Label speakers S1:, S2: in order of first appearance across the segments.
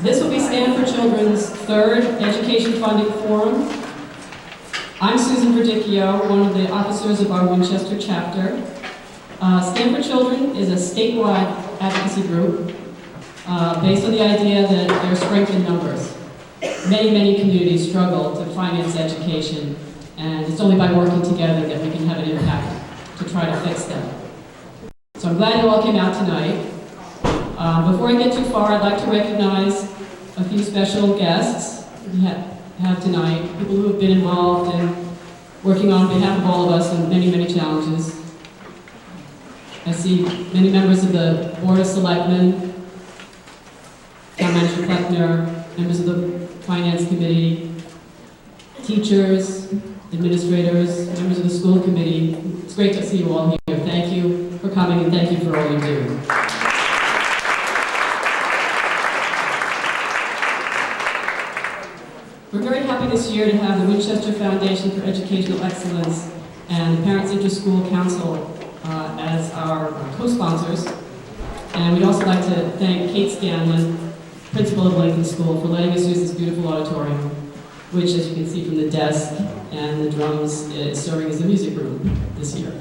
S1: This will be Stand for Children's third Education Funding Forum. I'm Susan Verdicchio, one of the officers of our Winchester chapter. Stand for Children is a statewide advocacy group based on the idea that there's strength in numbers. Many communities struggle to finance education, and it's only by working together that we can have an impact to try to fix them. So I'm glad you all came out tonight. Before I get too far, I'd like to recognize a few special guests we have tonight, people who have been involved in working on behalf of all of us in many challenges. I see many members of the Board of Selectmen, Town Manager Kleckner, members of the Finance Committee, teachers, administrators, members of the school committee. It's great to see you all here. Thank you for coming and thank you for all you do. We're very happy this year to have the Winchester Foundation for Educational Excellence and the Parents Inter-School Council as our co-sponsors. And we'd also like to thank Kate Scanlon, principal of Lincoln School, for letting us use this beautiful auditorium, which, as you can see from the desk and the drums, is serving as a music room this year.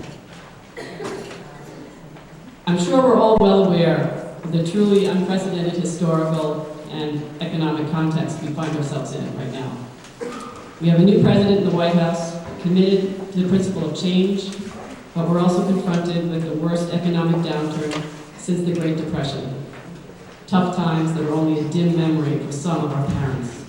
S1: I'm sure we're all well aware of the truly unprecedented historical and economic context we find ourselves in right now. We have a new president in the White House committed to the principle of change, but we're also confronted with the worst economic downturn since the Great Depression. Tough times that are only a dim memory for some of our parents.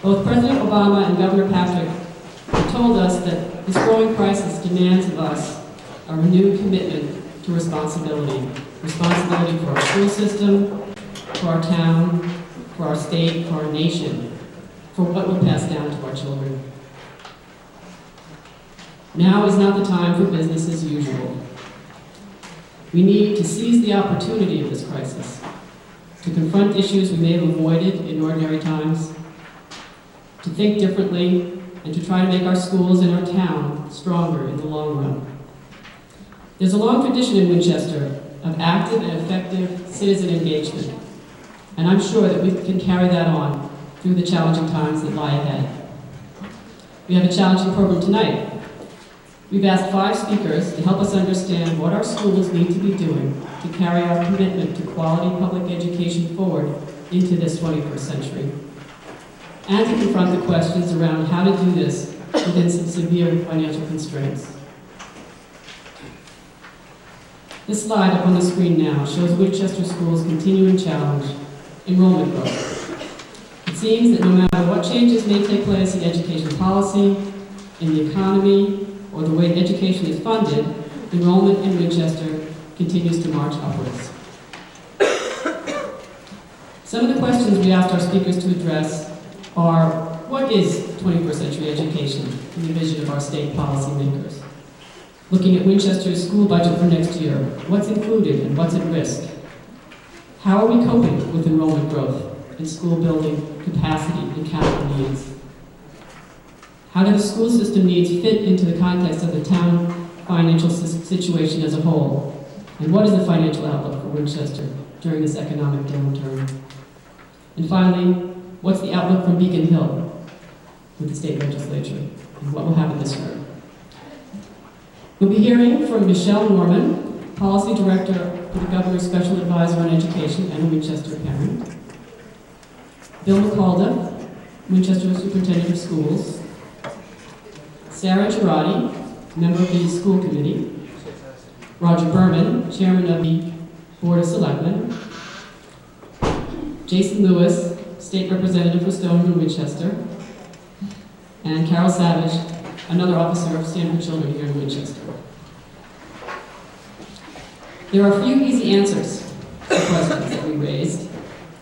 S1: Both President Obama and Governor Patrick have told us that this growing crisis demands of us a renewed commitment to responsibility. Responsibility for our school system, for our town, for our state, for our nation, for what we'll pass down to our children. Now is not the time for business as usual. We need to seize the opportunity of this crisis, to confront issues we may have avoided in ordinary times, to think differently, and to try to make our schools and our town stronger in the long run. There's a long tradition in Winchester of active and effective citizen engagement, and I'm sure that we can carry that on through the challenging times that lie ahead. We have a challenging program tonight. We've asked 5 speakers to help us understand what our schools need to be doing to carry our commitment to quality public education forward into this 21st century, and to confront the questions around how to do this within some severe financial constraints. This slide up on the screen now shows Winchester School's continuing challenge, enrollment growth. It seems that no matter what changes may take place in education policy, in the economy, or the way education is funded, enrollment in Winchester continues to march upwards. Some of the questions we asked our speakers to address are, what is 21st century education in the vision of our state policymakers? Looking at Winchester's school budget for next year, what's included and what's at risk? How are we coping with enrollment growth and school building capacity and capital needs? How do the school system needs fit into the context of the town financial situation as a whole? And what is the financial outlook for Winchester during this economic downturn? And finally, what's the outlook from Beacon Hill with the state legislature and what will happen this year? We'll be hearing from Michelle Norman, Policy Director for the Governor's Special Advisor on Education and a Winchester parent. Bill McCalda, Winchester Superintendent of Schools. Sarah Girardi, member of the school committee. Roger Berman, chairman of the Board of Selectmen. Jason Lewis, state representative for Stoneham and Winchester. And Carol Savage, another officer of Stand for Children here in Winchester. There are few easy answers to the questions that we raised,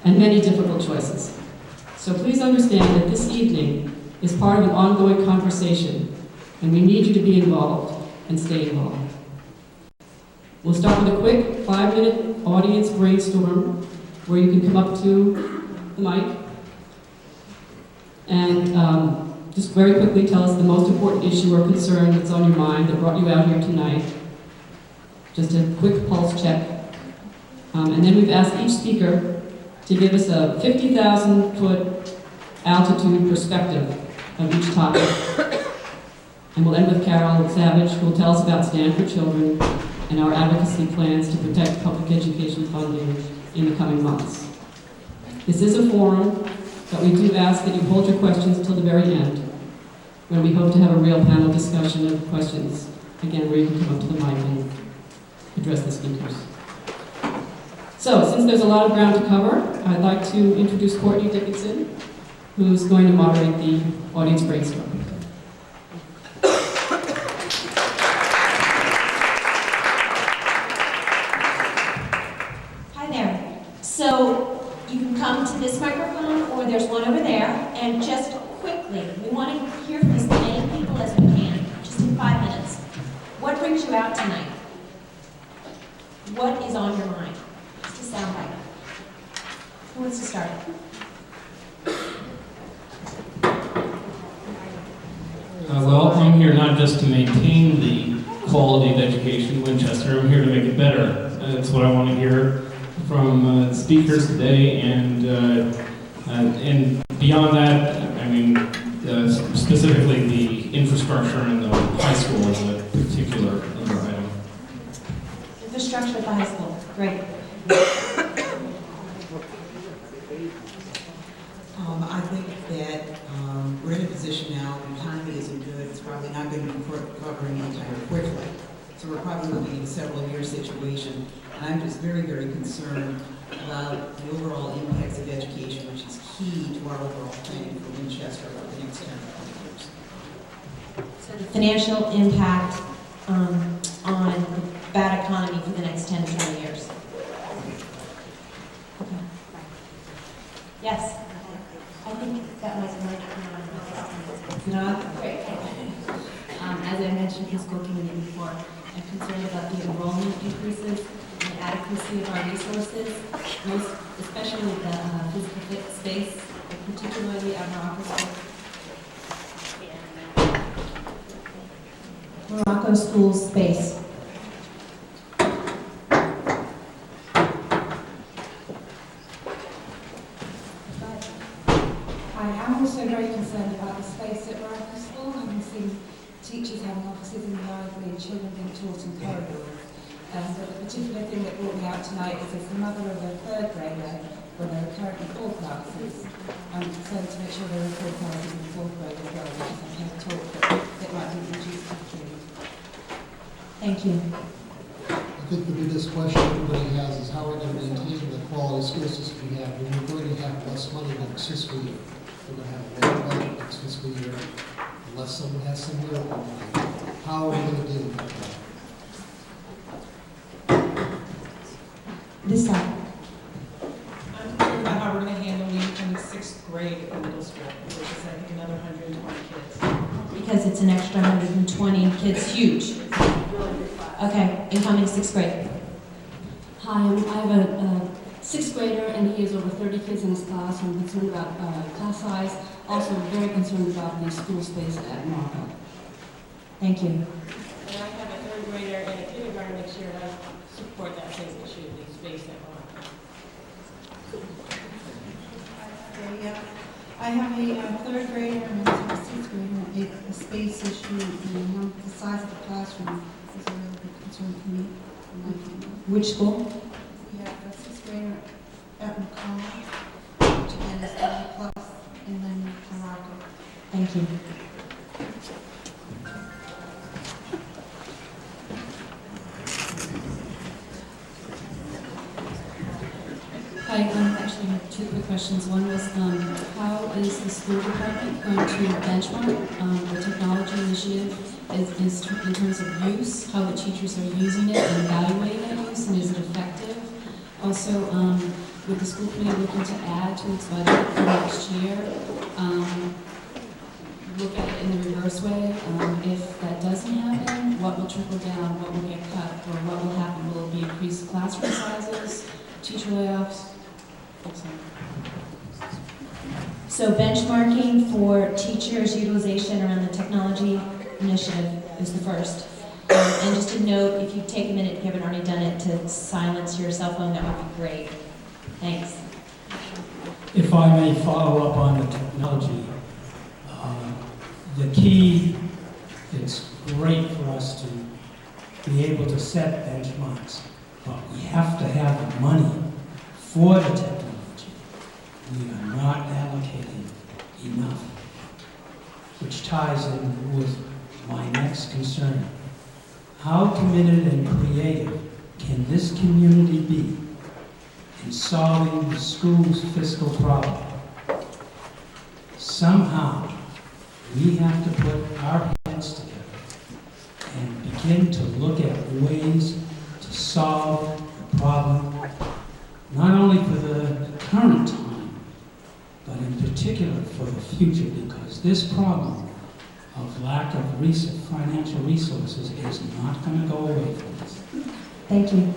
S1: and many difficult choices. So please understand that this evening is part of an ongoing conversation, and we need you to be involved and stay involved. We'll start with a quick 5-minute audience brainstorm where you can come up to the mic and just very quickly tell us the most important issue or concern that's on your mind that brought you out here tonight. Just a quick pulse check. And then we've asked each speaker to give us a 50,000-foot altitude perspective of each topic. And we'll end with Carol Savage, who will tell us about Stand for Children and our advocacy plans to protect public education funding in the coming months. This is a forum, but we do ask that you hold your questions until the very end, when we hope to have a real panel discussion of questions, again, where you can come up to the mic and address the speakers. So, since there's a lot of ground to cover, I'd like to introduce Courtney Dickinson, who's going to moderate the audience brainstorm.
S2: Hi there. So, you can come to this microphone, or there's one over there, and just quickly, we want to hear from as many people as we can, just in 5 minutes. What brings you out tonight? What is on your mind? Just a soundbite. Who wants to start?
S3: Well, I'm here not just to maintain the quality of education in Winchester, I'm here to make it better. That's what I want to hear from the speakers today, and beyond that, I mean, specifically the infrastructure and the high school is a particular other item.
S2: Infrastructure at the high school. Great.
S4: I think that we're in a position now, the economy isn't good, it's probably not going to be recovering anytime quickly. So we're probably looking at a several-year situation. And I'm just very, very concerned about the overall impacts of education, which is key to our overall planning for Winchester over the next 10 or 20 years.
S2: So the financial impact on the bad economy for the next 10 to 20 years. Okay. Yes. I think that was my
S5: Not great. As I mentioned to the school committee before, I'm concerned about the enrollment increases and the adequacy of our resources, most especially the physical space, particularly at our office.
S2: Morocco School space.
S6: I'm also very concerned about the space at Morocco School. I can see teachers having offices in the library and children being taught in corridors. But the particular thing that brought me out tonight is as the mother of a third grader, where there are currently 4 classes. I'm concerned to make sure there are 4 classes in the 4th grade as well, because I've heard talk that it might be reduced to 3.
S2: Thank you.
S7: I think the biggest question everybody has is how we're going to maintain the quality school system we have. When we're going to have less money next fiscal year. We're going to have a lower budget next fiscal year unless someone has some miracle money. How are we going to deal with that?
S2: This side.
S8: I'm concerned about how we're going to handle the incoming 6th grade at the middle school, which is, I think, another 120 kids.
S2: Because it's an extra 120 kids, huge. Okay, incoming 6th grade.
S5: Hi, I have a 6th grader, and he has over 30 kids in his class. I'm concerned about class size. Also, very concerned about the school space at Morocco.
S2: Thank you.
S8: And I have a 3rd grader and a kindergarten next year, and I support that same issue, the space at Morocco.
S6: I have a 3rd grader and a 6th grader. The space issue and the size of the classroom is a really big concern for me.
S2: Which school?
S6: We have a 6th grader at McCall, which again is 30 plus, and then Morocco.
S2: Thank you.
S5: Hi, I actually have 2 quick questions. One was, how is the school department going to benchmark the technology initiative is in terms of use, how the teachers are using it and evaluating that use, and is it effective? Also, with the school committee looking to add to its budget for next year, look at it in the reverse way. If that doesn't happen, what will trickle down, what will get cut, or what will happen? Will it be increased classroom sizes, teacher layoffs?
S2: So benchmarking for teachers' utilization around the technology initiative is the first. And just a note, if you take a minute, if you haven't already done it, to silence your cell phone, that would be great. Thanks.
S9: If I may follow up on the technology, the key, it's great for us to be able to set benchmarks, but we have to have the money for the technology. We are not allocating enough, which ties in with my next concern. How committed and creative can this community be in solving the school's fiscal problem? Somehow, we have to put our heads together and begin to look at ways to solve the problem, not only for the current time, but in particular for the future, because this problem of lack of financial resources is not going to go away from us.
S2: Thank you.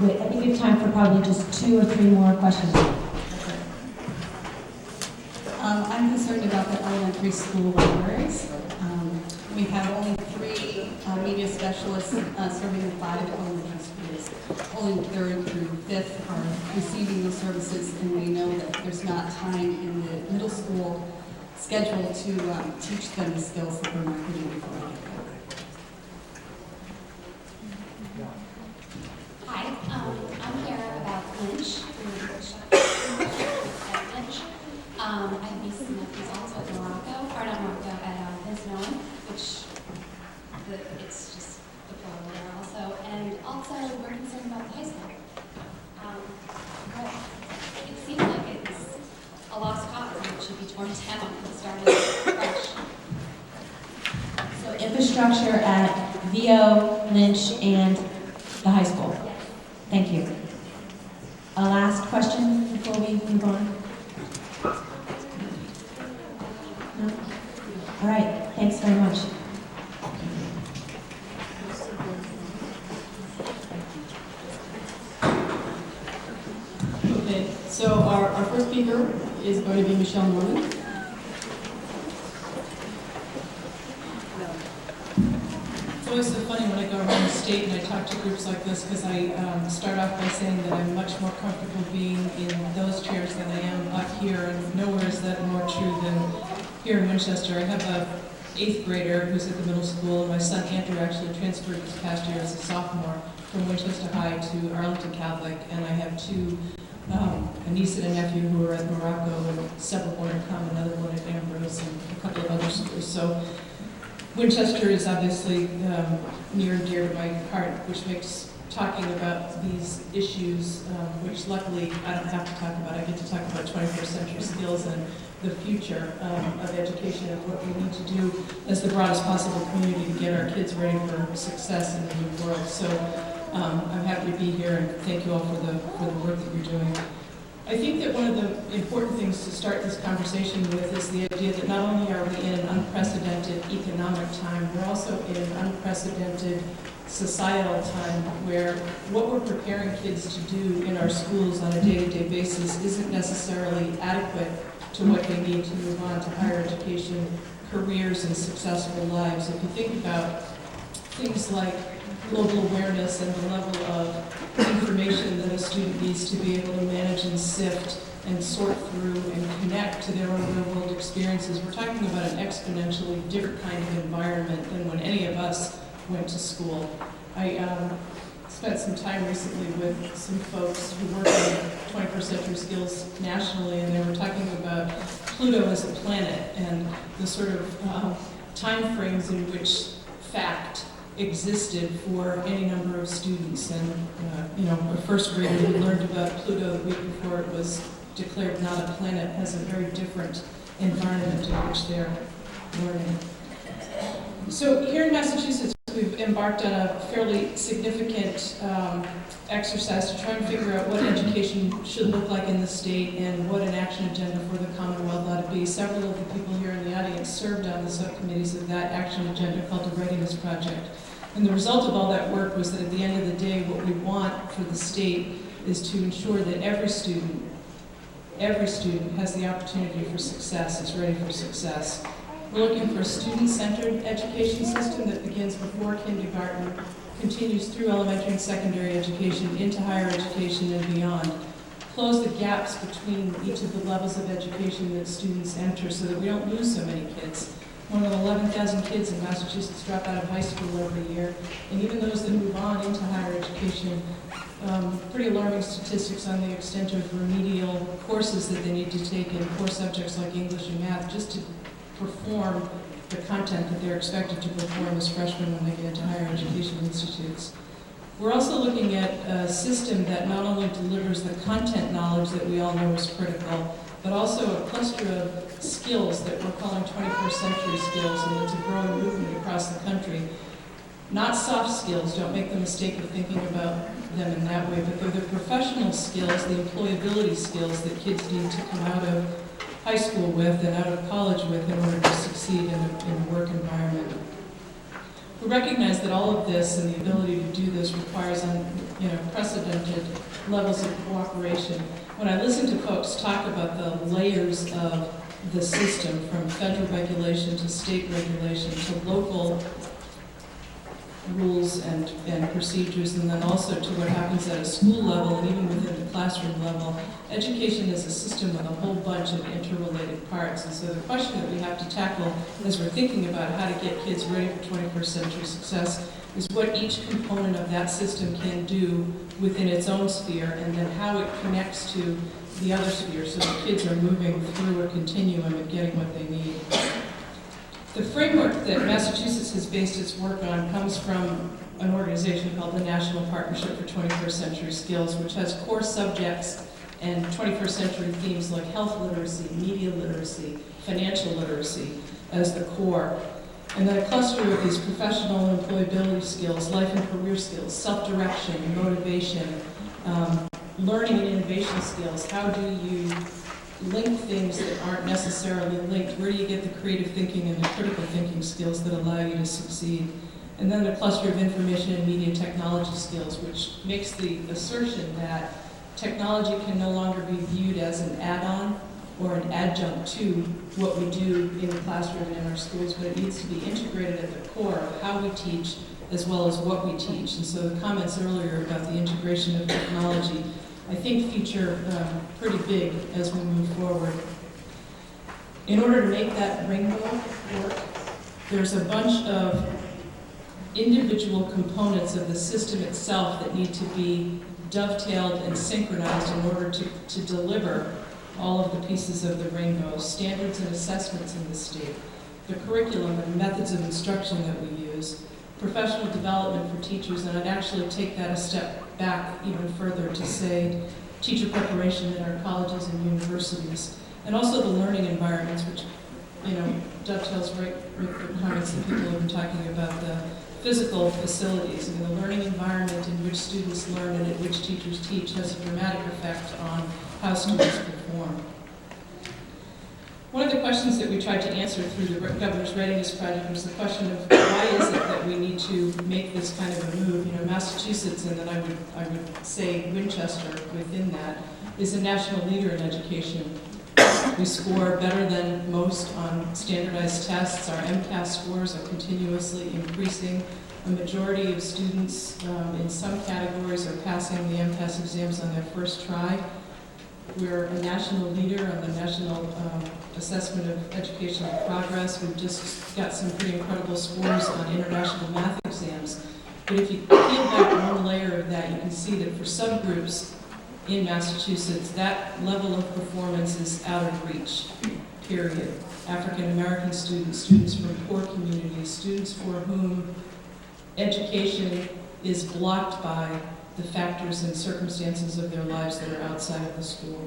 S2: Wait, I think we have time for probably just 2 or 3 more questions.
S10: I'm concerned about the elementary school libraries. We have only 3 media specialists serving in 5 elementary schools. Only 3rd through 5th are receiving those services, and we know that there's not time in the middle school schedule to teach them the skills that they're recruiting before they get there.
S11: Hi, I'm here about Lynch. I have nieces and nephews also at Morocco, or not Morocco, at Lisbon, which it's just deplorable there also. And also, we're concerned about the high school. It seems like it's a lost cause and it should be torn down and started fresh.
S2: So infrastructure at VO, Lynch, and the high school.
S11: Yes.
S2: Thank you. A last question before we move on? No? All right, thanks very much.
S1: Okay, so our first speaker is going to be Michelle Norman.
S8: It's always so funny when I go around the state and I talk to groups like this, because I start off by saying that I'm much more comfortable being in those chairs than I am up here, and nowhere is that more true than here in Winchester. I have a 8th grader who's at the middle school. My son Andrew actually transferred this past year as a sophomore from Winchester High to Arlington Catholic, and I have 2, a niece and a nephew who are at Morocco, and several more to come, another one at Ambrose, and a couple of other schools. So Winchester is obviously near and dear to my heart, which makes talking about these issues, which luckily I don't have to talk about. I get to talk about 21st century skills and the future of education and what we need to do as the broadest possible community to get our kids ready for success in the new world. So I'm happy to be here, and thank you all for the work that you're doing. I think that one of the important things to start this conversation with is the idea that not only are we in an unprecedented economic time, we're also in an unprecedented societal time where what we're preparing kids to do in our schools on a day-to-day basis isn't necessarily adequate to what they need to move on to higher education, careers, and successful lives. If you think about things like global awareness and the level of information that a student needs to be able to manage and sift and sort through and connect to their own real-world experiences, we're talking about an exponentially different kind of environment than when any of us went to school. I spent some time recently with some folks who work in 21st century skills nationally, and they were talking about Pluto as a planet and the sort of time frames in which fact existed for any number of students. And a first grader who learned about Pluto the week before it was declared not a planet has a very different environment in which they're learning. So here in Massachusetts, we've embarked on a fairly significant exercise to try and figure out what education should look like in the state and what an action agenda for the Commonwealth ought to be. Several of the people here in the audience served on the subcommittees of that action agenda called the Readiness Project. And the result of all that work was that at the end of the day, what we want for the state is to ensure that every student has the opportunity for success, is ready for success. We're looking for a student-centered education system that begins before kindergarten, continues through elementary and secondary education, into higher education and beyond. close the gaps between each of the levels of education that students enter so that we don't lose so many kids. More than 11,000 kids in Massachusetts drop out of high school every year, and even those that move on into higher education, pretty alarming statistics on the extent of remedial courses that they need to take in core subjects like English and math just to perform the content that they're expected to perform as freshmen when they get into higher education institutes. We're also looking at a system that not only delivers the content knowledge that we all know is critical, but also a cluster of skills that we're calling 21st century skills, and it's a growing movement across the country. Not soft skills, don't make the mistake of thinking about them in that way, but they're the professional skills, the employability skills that kids need to come out of high school with and out of college with in order to succeed in a work environment. We recognize that all of this and the ability to do this requires unprecedented levels of cooperation. When I listen to folks talk about the layers of the system, from federal regulation to state regulation to local rules and procedures, and then also to what happens at a school level and even within the classroom level, education is a system with a whole bunch of interrelated parts. And so the question that we have to tackle as we're thinking about how to get kids ready for 21st century success is what each component of that system can do within its own sphere, and then how it connects to the other sphere so that kids are moving through a continuum and getting what they need. The framework that Massachusetts has based its work on comes from an organization called the National Partnership for 21st Century Skills, which has core subjects and 21st century themes like health literacy, media literacy, financial literacy as the core. And then a cluster of these professional and employability skills, life and career skills, self-direction, motivation, learning and innovation skills. How do you link things that aren't necessarily linked? Where do you get the creative thinking and the critical thinking skills that allow you to succeed? And then a cluster of information and media technology skills, which makes the assertion that technology can no longer be viewed as an add-on or an adjunct to what we do in the classroom and in our schools, but it needs to be integrated at the core of how we teach as well as what we teach. And so the comments earlier about the integration of technology, I think, feature pretty big as we move forward. In order to make that rainbow work, there's a bunch of individual components of the system itself that need to be dovetailed and synchronized in order to deliver all of the pieces of the rainbow: standards and assessments in the state, the curriculum and methods of instruction that we use, professional development for teachers, and I'd actually take that a step back even further to say teacher preparation in our colleges and universities, and also the learning environments, which dovetails right with the comments that people have been talking about, the physical facilities. I mean, the learning environment in which students learn and in which teachers teach has a dramatic effect on how students perform. One of the questions that we tried to answer through the Governor's Readiness Project was the question of why is it that we need to make this kind of a move? Massachusetts, and then I would say Winchester within that, is a national leader in education. We score better than most on standardized tests. Our MCAS scores are continuously increasing. A majority of students in some categories are passing the MCAS exams on their first try. We're a national leader on the National Assessment of Educational Progress. We've just got some pretty incredible scores on international math exams. But if you peel back one layer of that, you can see that for subgroups in Massachusetts, that level of performance is out of reach, period. African American students, students from poor communities, students for whom education is blocked by the factors and circumstances of their lives that are outside of the school.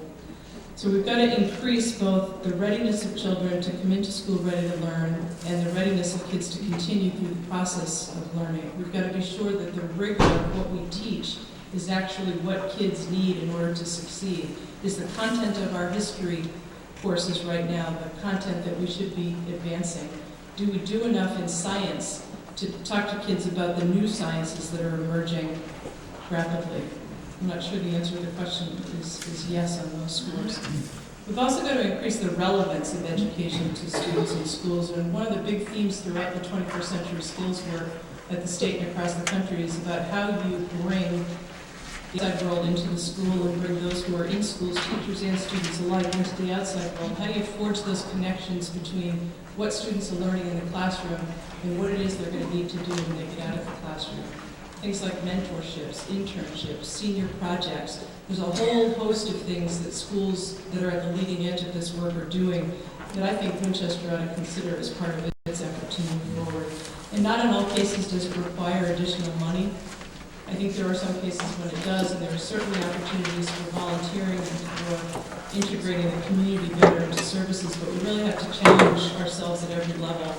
S8: So we've got to increase both the readiness of children to come into school ready to learn and the readiness of kids to continue through the process of learning. We've got to be sure that the rigor of what we teach is actually what kids need in order to succeed. Is the content of our history courses right now the content that we should be advancing? Do we do enough in science to talk to kids about the new sciences that are emerging rapidly? I'm not sure the answer to the question is yes on those scores. We've also got to increase the relevance of education to students in schools, and one of the big themes throughout the 21st century skills work at the state and across the country is about how you bring the outside world into the school and bring those who are in schools, teachers and students alike, into the outside world? How do you forge those connections between what students are learning in the classroom and what it is they're going to need to do when they get out of the classroom? Things like mentorships, internships, senior projects. There's a whole host of things that schools that are at the leading edge of this work are doing that I think Winchester ought to consider as part of its effort to move forward. And not in all cases does it require additional money. I think there are some cases when it does, and there are certainly opportunities for volunteering and for integrating the community better into services, but we really have to challenge ourselves at every level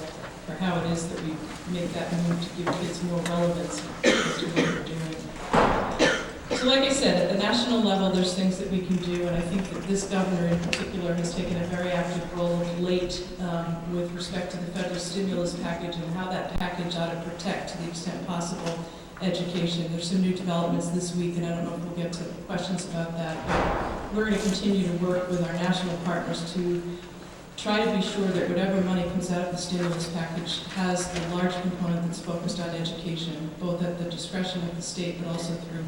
S8: for how it is that we make that move to give kids more relevance as to what we're doing. So like I said, at the national level, there's things that we can do, and I think that this governor in particular has taken a very active role of late with respect to the federal stimulus package and how that package ought to protect, to the extent possible, education. There's some new developments this week, and I don't know if we'll get to questions about that, but we're going to continue to work with our national partners to try to be sure that whatever money comes out of the stimulus package has a large component that's focused on education, both at the discretion of the state but also through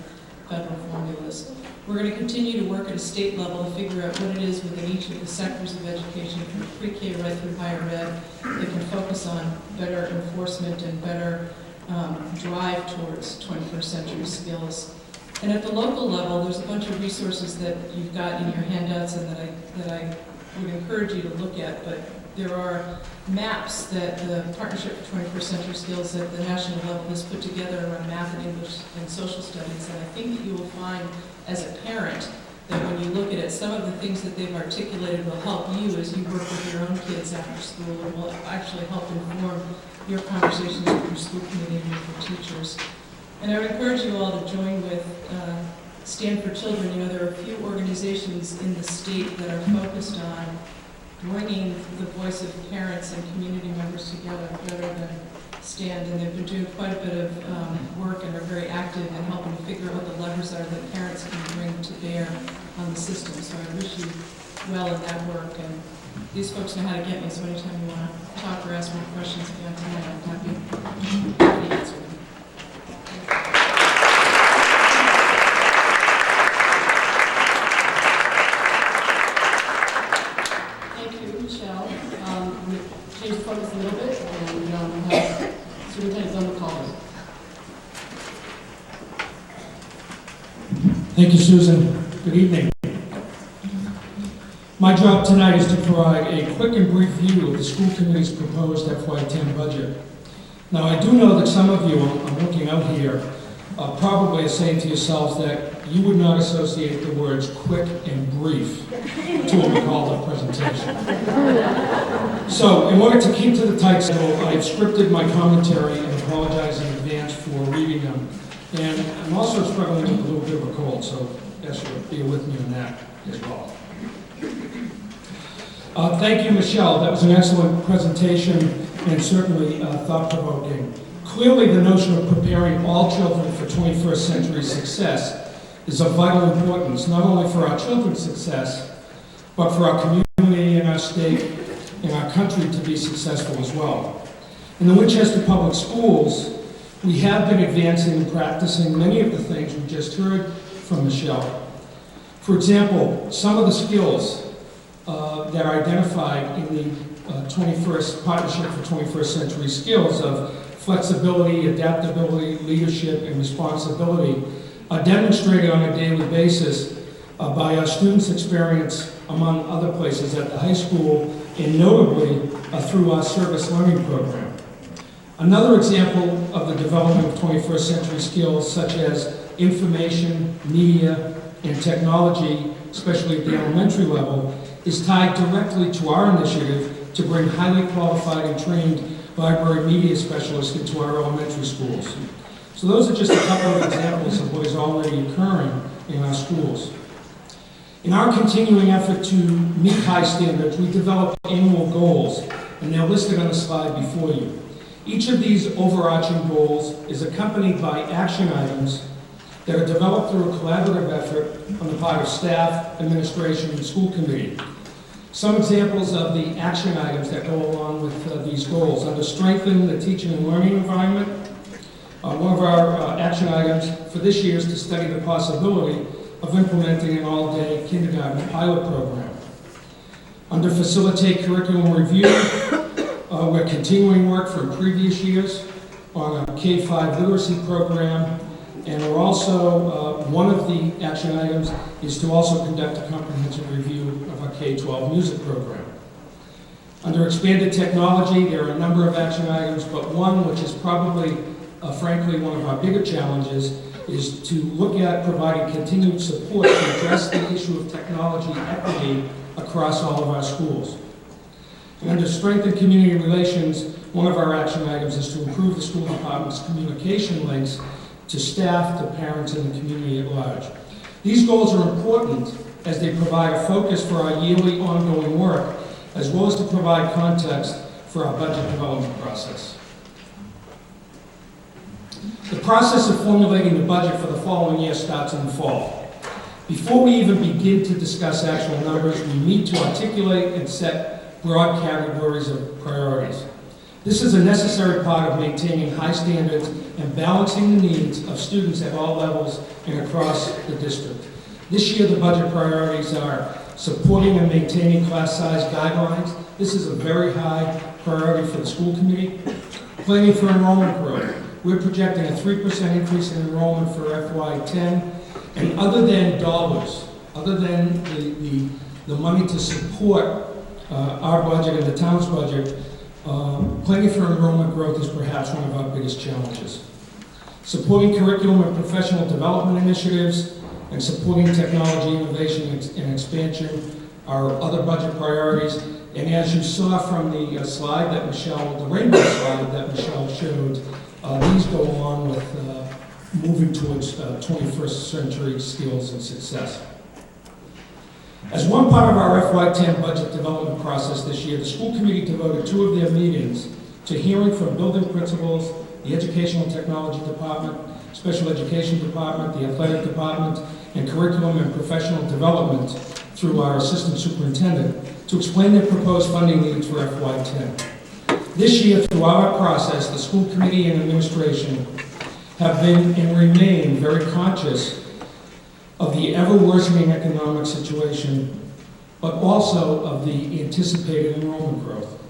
S8: federal formulas. We're going to continue to work at a state level to figure out what it is within each of the sectors of education, from pre-K right through higher ed, that can focus on better enforcement and better drive towards 21st century skills. And at the local level, there's a bunch of resources that you've got in your handouts and that I would encourage you to look at, but there are maps that the Partnership for 21st Century Skills at the national level has put together around math and English and social studies, and I think that you will find as a parent that when you look at it, some of the things that they've articulated will help you as you work with your own kids after school and will actually help inform your conversations with your school committee and with your teachers. And I would encourage you all to join with Stand for Children. You know, there are a few organizations in the state that are focused on bringing the voice of parents and community members together better than Stand, and they've been doing quite a bit of work and are very active in helping to figure out what the levers are that parents can bring to bear on the system. So I wish you well in that work, and these folks know how to get me, so anytime you want to talk or ask me questions again tonight, I'm happy to answer them.
S1: Change the focus a little bit, and have Superintendent Zoma call us.
S12: Thank you, Susan. Good evening. My job tonight is to provide a quick and brief view of the school committee's proposed FY10 budget. Now, I do know that some of you, I'm looking out here, probably are saying to yourselves that you would not associate the words quick and brief to a McCullough presentation. So, in order to keep to the tight schedule, I've scripted my commentary and apologize in advance for reading them. And I'm also struggling with a little bit of a cold, so yes, you'll be with me on that as well. Thank you, Michelle. That was an excellent presentation and certainly thought-provoking. Clearly, the notion of preparing all children for 21st century success is of vital importance, not only for our children's success, but for our community and our state and our country to be successful as well. In the Winchester Public Schools, we have been advancing and practicing many of the things we just heard from Michelle. For example, some of the skills that are identified in the 21st Partnership for 21st Century Skills of flexibility, adaptability, leadership, and responsibility are demonstrated on a daily basis by our students' experience, among other places, at the high school, and notably through our service learning program. Another example of the development of 21st century skills, such as information, media, and technology, especially at the elementary level, is tied directly to our initiative to bring highly qualified and trained library media specialists into our elementary schools. So those are just a couple of examples of what is already occurring in our schools. In our continuing effort to meet high standards, we develop annual goals, and they're listed on the slide before you. Each of these overarching goals is accompanied by action items that are developed through a collaborative effort on the part of staff, administration, and school committee. Some examples of the action items that go along with these goals: under strengthening the teaching and learning environment, One of our action items for this year is to study the possibility of implementing an all-day kindergarten pilot program. Under facilitate curriculum review, we're continuing work from previous years on a K-5 literacy program, and we're also, one of the action items is to also conduct a comprehensive review of our K-12 music program. Under expanded technology, there are a number of action items, but one which is probably, frankly, one of our bigger challenges is to look at providing continued support to address the issue of technology equity across all of our schools. And under strength and community relations, one of our action items is to improve the school department's communication links to staff, to parents, and the community at large. These goals are important as they provide a focus for our yearly ongoing work, as well as to provide context for our budget development process. The process of formulating the budget for the following year starts in the fall. Before we even begin to discuss actual numbers, we need to articulate and set broad categories of priorities. This is a necessary part of maintaining high standards and balancing the needs of students at all levels and across the district. This year, the budget priorities are supporting and maintaining class size guidelines. This is a very high priority for the school committee. Planning for enrollment growth. We're projecting a 3% increase in enrollment for FY10. And other than dollars, other than the money to support our budget and the town's budget, planning for enrollment growth is perhaps one of our biggest challenges. Supporting curriculum and professional development initiatives and supporting technology innovation and expansion are other budget priorities. And as you saw from the slide that Michelle, the rainbow slide that Michelle showed, these go along with moving towards 21st century skills and success. As one part of our FY10 budget development process this year, the school committee devoted 2 of their meetings to hearing from building principals, the educational technology department, special education department, the athletic department, and curriculum and professional development through our assistant superintendent to explain their proposed funding needs for FY10. This year, through our process, the school committee and administration have been and remain very conscious of the ever-worsening economic situation, but also of the anticipated enrollment growth.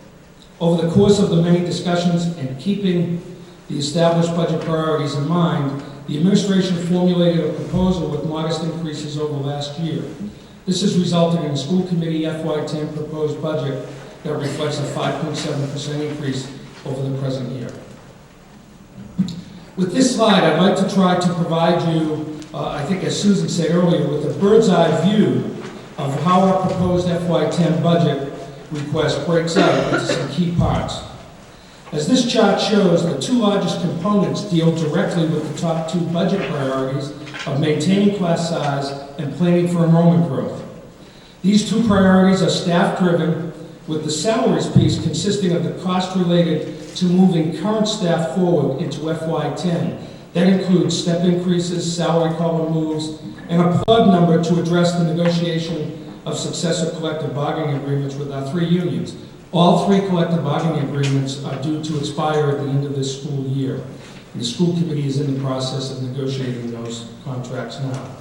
S12: Over the course of the many discussions and keeping the established budget priorities in mind, the administration formulated a proposal with modest increases over last year. This has resulted in a school committee FY10 proposed budget that reflects a 5.7% increase over the present year. With this slide, I'd like to try to provide you, I think as Susan said earlier, with a bird's eye view of how our proposed FY10 budget request breaks out into some key parts. As this chart shows, the 2 largest components deal directly with the top 2 budget priorities of maintaining class size and planning for enrollment growth. These 2 priorities are staff-driven, with the salaries piece consisting of the cost related to moving current staff forward into FY10. That includes step increases, salary column moves, and a plug number to address the negotiation of successive collective bargaining agreements with our 3 unions. All 3 collective bargaining agreements are due to expire at the end of this school year. And the school committee is in the process of negotiating those contracts now.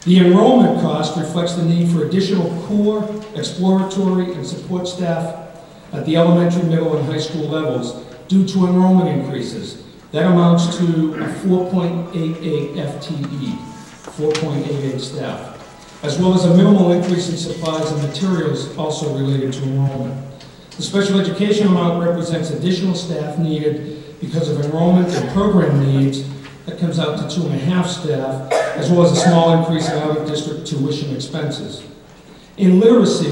S12: The enrollment cost reflects the need for additional core, exploratory, and support staff at the elementary, middle, and high school levels due to enrollment increases. That amounts to a 4.88 FTE, 4.88 staff, as well as a minimal increase in supplies and materials also related to enrollment. The special education amount represents additional staff needed because of enrollment and program needs. That comes out to 2.5 staff, as well as a small increase in out-of-district tuition expenses. In literacy,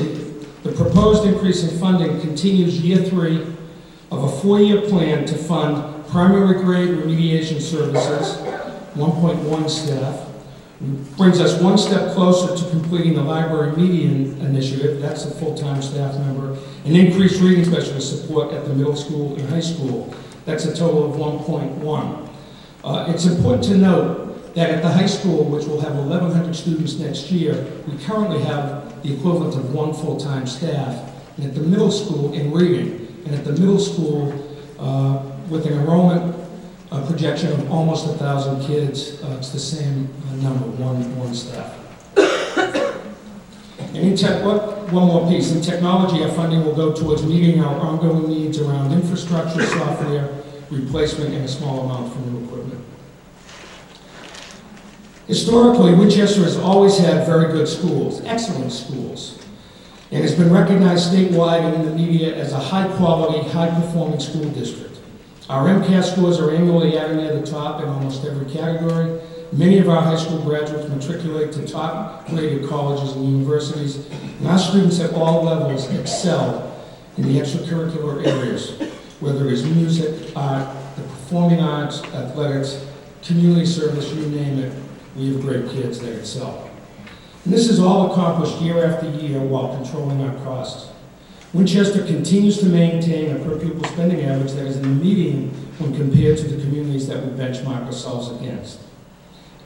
S12: the proposed increase in funding continues year 3 of a 4-year plan to fund primary grade remediation services, 1.1 staff, brings us one step closer to completing the library median initiative, that's a full-time staff member, and increased reading specialist support at the middle school and high school, that's a total of 1.1. It's important to note that at the high school, which will have 1,100 students next year, we currently have the equivalent of 1 full-time staff. And at the middle school in reading, and at the middle school with an enrollment a projection of almost 1,000 kids. It's the same number, one staff. And in tech, one more piece. In technology, our funding will go towards meeting our ongoing needs around infrastructure, software, replacement, and a small amount for new equipment. Historically, Winchester has always had very good schools, excellent schools, and has been recognized statewide and in the media as a high-quality, high-performing school district. Our MCAS scores are annually added near the top in almost every category. Many of our high school graduates matriculate to top-rated colleges and universities, and our students at all levels excel in the extracurricular areas, whether it's music, art, the performing arts, athletics, community service, you name it, we have great kids that excel. And this is all accomplished year after year while controlling our costs. Winchester continues to maintain a per-pupil spending average that is in the median when compared to the communities that we benchmark ourselves against.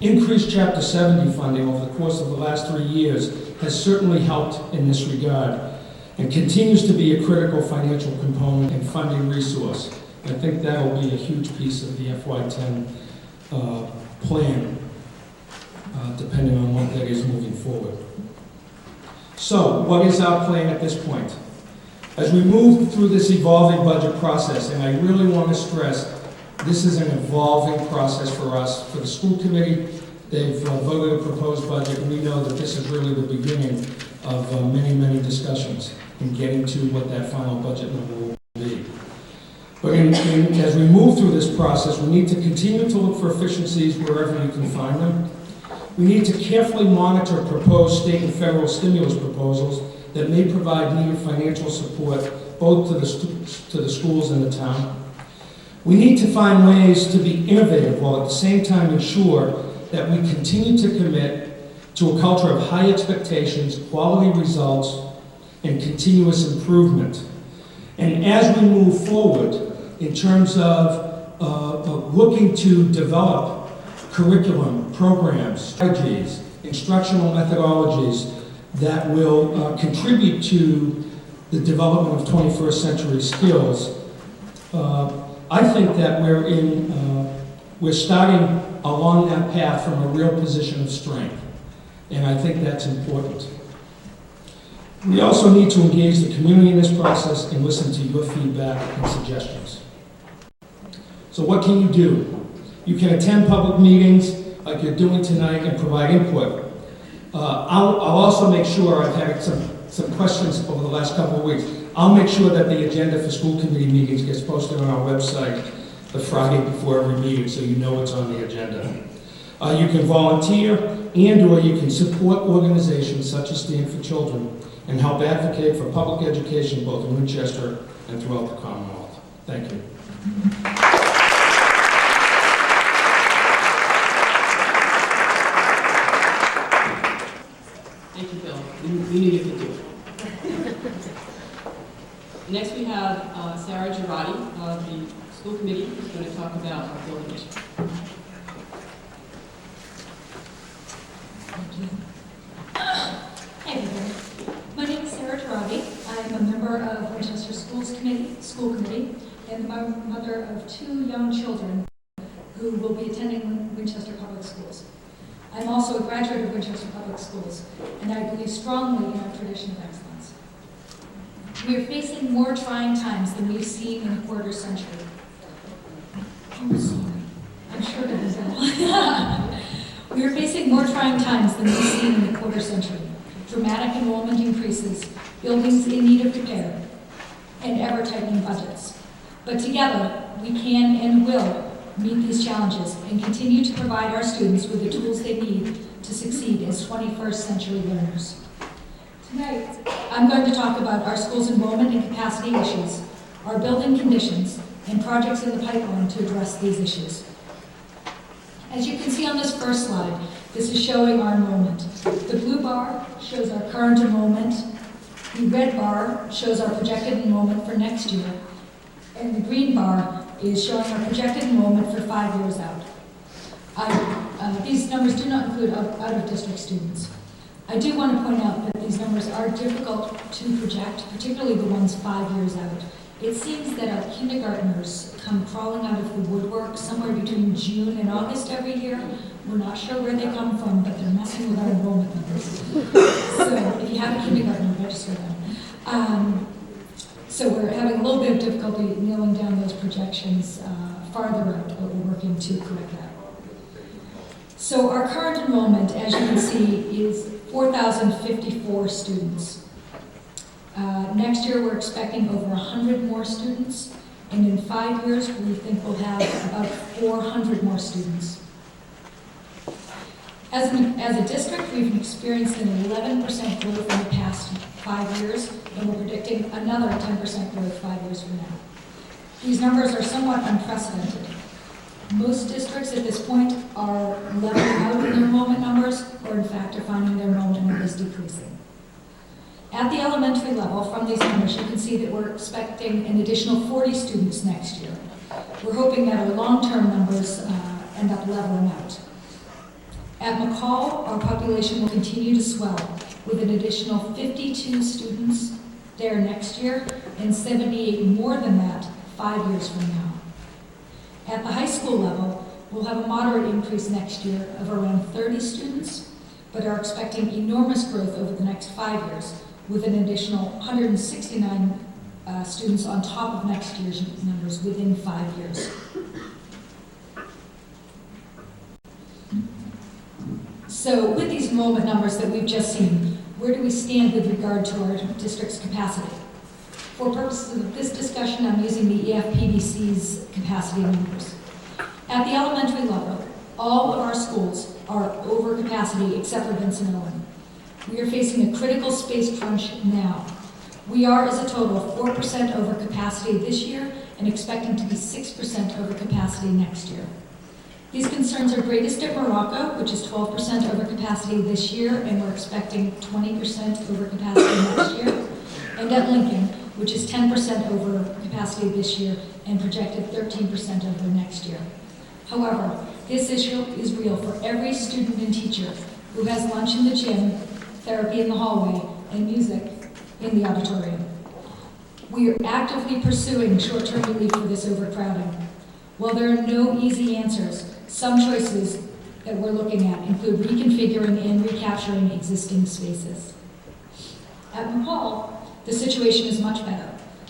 S12: Increased Chapter 70 funding over the course of the last 3 years has certainly helped in this regard and continues to be a critical financial component and funding resource. I think that will be a huge piece of the FY10 plan, depending on what that is moving forward. So, what is our plan at this point? As we move through this evolving budget process, and I really want to stress, this is an evolving process for us. For the school committee, they've voted a proposed budget, and we know that this is really the beginning of many, many discussions in getting to what that final budget number will be. But as we move through this process, we need to continue to look for efficiencies wherever we can find them. We need to carefully monitor proposed state and federal stimulus proposals that may provide needed financial support both to the schools and the town. We need to find ways to be innovative while at the same time ensure that we continue to commit to a culture of high expectations, quality results, and continuous improvement. And as we move forward in terms of looking to develop curriculum, programs, strategies, instructional methodologies that will contribute to the development of 21st century skills, I think that we're starting along that path from a real position of strength, and I think that's important. We also need to engage the community in this process and listen to your feedback and suggestions. So what can you do? You can attend public meetings like you're doing tonight and provide input. I'll also make sure, I've had some questions over the last couple of weeks, I'll make sure that the agenda for school committee meetings gets posted on our website the Friday before every meeting so you know it's on the agenda. You can volunteer and/or you can support organizations such as Stand for Children and help advocate for public education both in Winchester and throughout the Commonwealth. Thank you.
S1: Thank you, Bill. We knew you could do it. Next, we have Sarah Girardi of the school committee who's going to talk about our building issue.
S13: Hey everybody. My name is Sarah Girardi. I am a member of Winchester School Committee, and the mother of 2 young children who will be attending Winchester Public Schools. I'm also a graduate of Winchester Public Schools, and I believe strongly in our tradition of excellence. We are facing more trying times than we've seen in a quarter century. I'm sorry. I'm sure it is all. We are facing more trying times than we've seen in a quarter century. Dramatic enrollment increases, buildings in need of repair, and ever-tightening budgets. But together, we can and will meet these challenges and continue to provide our students with the tools they need to succeed as 21st century learners. Tonight, I'm going to talk about our school's enrollment and capacity issues, our building conditions, and projects in the pipeline to address these issues. As you can see on this first slide, this is showing our enrollment. The blue bar shows our current enrollment, the red bar shows our projected enrollment for next year, and the green bar is showing our projected enrollment for 5 years out. These numbers do not include out-of-district students. I do want to point out that these numbers are difficult to project, particularly the ones 5 years out, It seems that our kindergartners come crawling out of the woodwork somewhere between June and August every year. We're not sure where they come from, but they're messing with our enrollment numbers. So if you have a kindergartner, register them. So we're having a little bit of difficulty nailing down those projections farther out, but we're working to correct that. So our current enrollment, as you can see, is 4,054 students. Next year, we're expecting over 100 more students, and in 5 years, we think we'll have about 400 more students. As a district, we've experienced an 11% growth in the past 5 years, and we're predicting another 10% growth 5 years from now. These numbers are somewhat unprecedented. Most districts at this point are leveling out in their enrollment numbers, or in fact are finding their enrollment numbers decreasing. At the elementary level, from these numbers, you can see that we're expecting an additional 40 students next year. We're hoping that our long-term numbers end up leveling out. At McCall, our population will continue to swell, with an additional 52 students there next year, and 78 more than that 5 years from now. At the high school level, we'll have a moderate increase next year of around 30 students, but are expecting enormous growth over the next 5 years, with an additional 169 students on top of next year's numbers within 5 years. So with these enrollment numbers that we've just seen, where do we stand with regard to our district's capacity? For purposes of this discussion, I'm using the EFPBC's capacity numbers. At the elementary level, all of our schools are over capacity except for Vincent Owen. We are facing a critical space crunch now. We are, as a total, 4% over capacity this year and expecting to be 6% over capacity next year. These concerns are greatest at Morocco, which is 12% over capacity this year, and we're expecting 20% over capacity next year, and at Lincoln, which is 10% over capacity this year and projected 13% over next year. However, this issue is real for every student and teacher who has lunch in the gym, therapy in the hallway, and music in the auditorium. We are actively pursuing short-term relief for this overcrowding. While there are no easy answers, some choices that we're looking at include reconfiguring and recapturing existing spaces. At McCall, the situation is much better.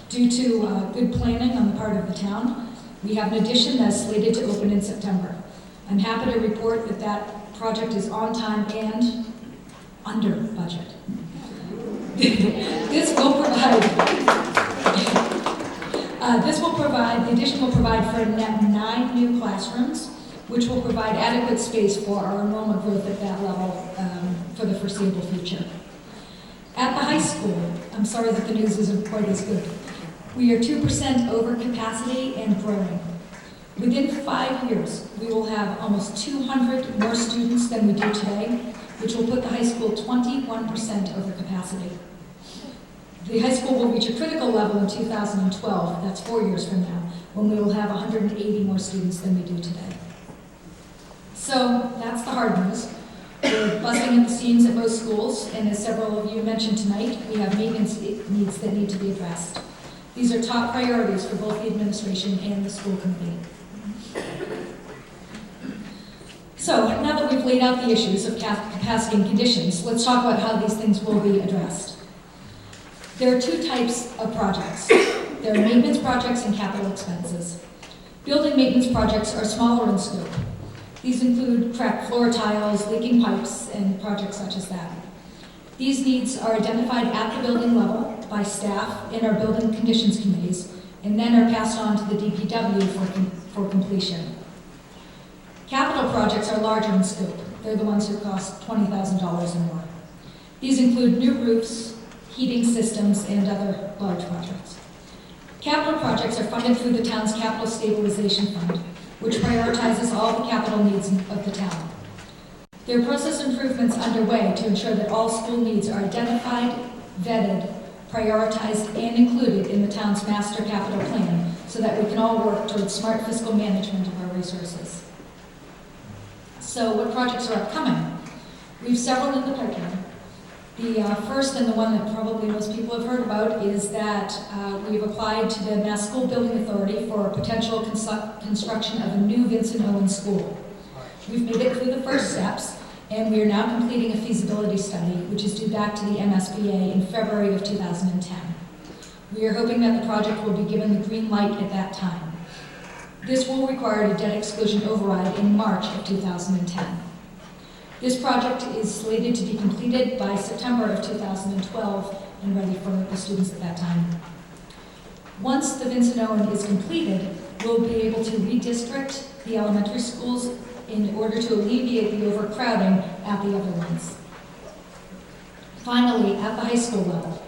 S13: Due to good planning on the part of the town, we have an addition that's slated to open in September. I'm happy to report that that project is on time and under budget. The addition will provide for a net 9 new classrooms, which will provide adequate space for our enrollment growth at that level for the foreseeable future. At the high school, I'm sorry that the news isn't quite as good. We are 2% over capacity and growing. Within 5 years, we will have almost 200 more students than we do today, which will put the high school 21% over capacity. The high school will reach a critical level in 2012, that's 4 years from now, when we will have 180 more students than we do today. So that's the hard news. We're busting at the seams at most schools, and as several of you mentioned tonight, we have maintenance needs that need to be addressed. These are top priorities for both the administration and the school committee. So now that we've laid out the issues of capacity and conditions, let's talk about how these things will be addressed. There are 2 types of projects. There are maintenance projects and capital expenses. Building maintenance projects are smaller in scope. These include cracked floor tiles, leaking pipes, and projects such as that. These needs are identified at the building level by staff in our building conditions committees, and then are passed on to the DPW for completion. Capital projects are larger in scope. They're the ones who cost $20,000 or more. These include new roofs, heating systems, and other large projects. Capital projects are funded through the town's Capital Stabilization Fund, which prioritizes all the capital needs of the town. There are process improvements underway to ensure that all school needs are identified, vetted, prioritized, and included in the town's master capital plan so that we can all work towards smart fiscal management of our resources. So what projects are upcoming? We have several in the pipeline. The first, and the one that probably most people have heard about, is that we've applied to the Mass School Building Authority for potential construction of a new Vincent Owen School. We've made it through the first steps, and we are now completing a feasibility study, which is due back to the MSBA in February of 2010. We are hoping that the project will be given the green light at that time. This will require a debt exclusion override in March of 2010. This project is slated to be completed by September of 2012 and ready for the students at that time. Once the Vincent Owen is completed, we'll be able to redistrict the elementary schools in order to alleviate the overcrowding at the other ones. Finally, at the high school level,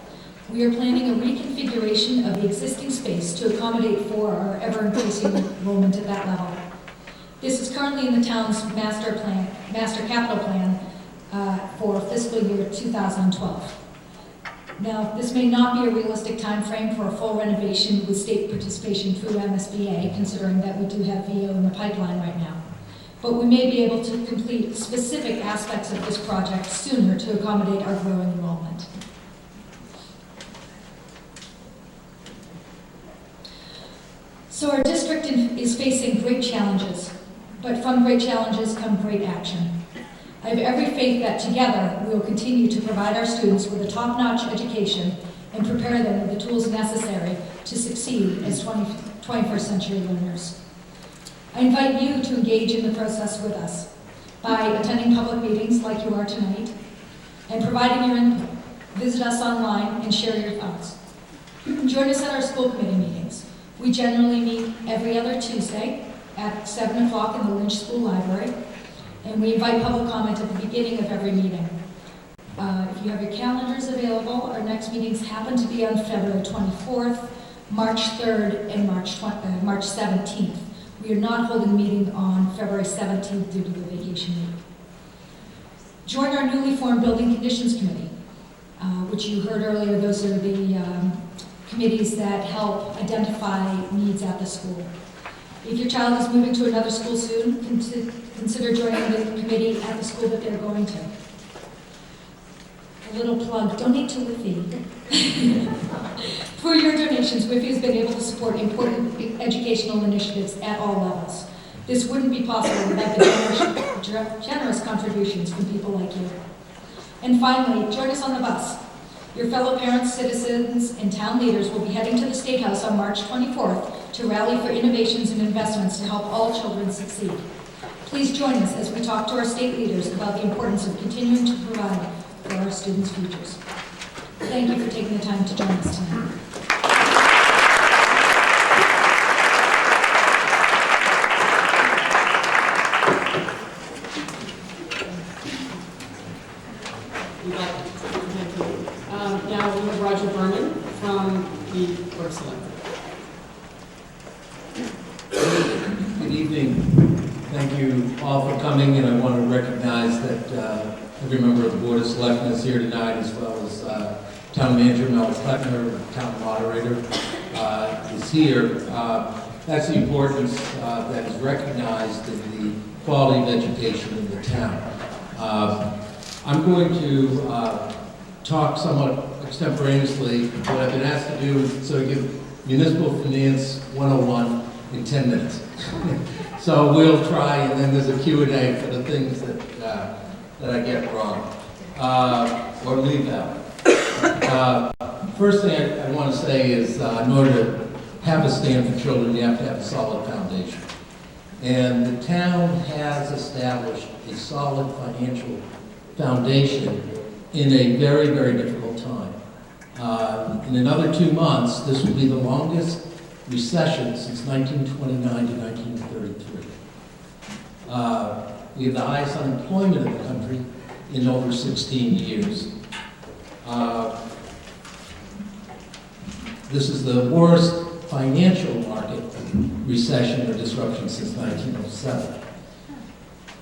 S13: we are planning a reconfiguration of the existing space to accommodate for our ever-increasing enrollment at that level. This is currently in the town's master capital plan for fiscal year 2012. Now, this may not be a realistic time frame for a full renovation with state participation through MSBA, considering that we do have VO in the pipeline right now. But we may be able to complete specific aspects of this project sooner to accommodate our growing enrollment. So our district is facing great challenges, but from great challenges come great action. I have every faith that together we will continue to provide our students with a top-notch education and prepare them with the tools necessary to succeed as 21st century learners. I invite you to engage in the process with us by attending public meetings like you are tonight and providing your input. Visit us online and share your thoughts. Join us at our school committee meetings. We generally meet every other Tuesday at 7 o'clock in the Lynch School Library, and we invite public comment at the beginning of every meeting. If you have your calendars available, our next meetings happen to be on February 24th, March 3rd, and March 17th. We are not holding a meeting on February 17th due to the vacation week. Join our newly formed Building Conditions Committee, which you heard earlier. Those are the committees that help identify needs at the school. If your child is moving to another school soon, consider joining the committee at the school that they're going to. A little plug, donate to WFEE. Through your donations, WFEE has been able to support important educational initiatives at all levels. This wouldn't be possible without the generous contributions from people like you. And finally, join us on the bus. Your fellow parents, citizens, and town leaders will be heading to the State House on March 24th to rally for innovations and investments to help all children succeed. Please join us as we talk to our state leaders about the importance of continuing to provide for our students' futures. Thank you for taking the time to join us tonight.
S1: Now we have Roger Berman from the Board of Selectmen.
S14: Good evening. Thank you all for coming, and I want to recognize that every member of the Board of Selectmen is here tonight, as well as Town Manager Mel Kleckner, Town Moderator is here. That's the importance that is recognized in the quality of education in the town. I'm going to talk somewhat extemporaneously. What I've been asked to do is sort of give Municipal Finance 101 in 10 minutes. So we'll try, and then there's a Q&A for the things that I get wrong or leave out. First thing I want to say is in order to have a stand for children, you have to have a solid foundation. And the town has established a solid financial foundation in a very, very difficult time. In another 2 months, this will be the longest recession since 1929 to 1933. We have the highest unemployment in the country in over 16 years. This is the worst financial market recession or disruption since 1907.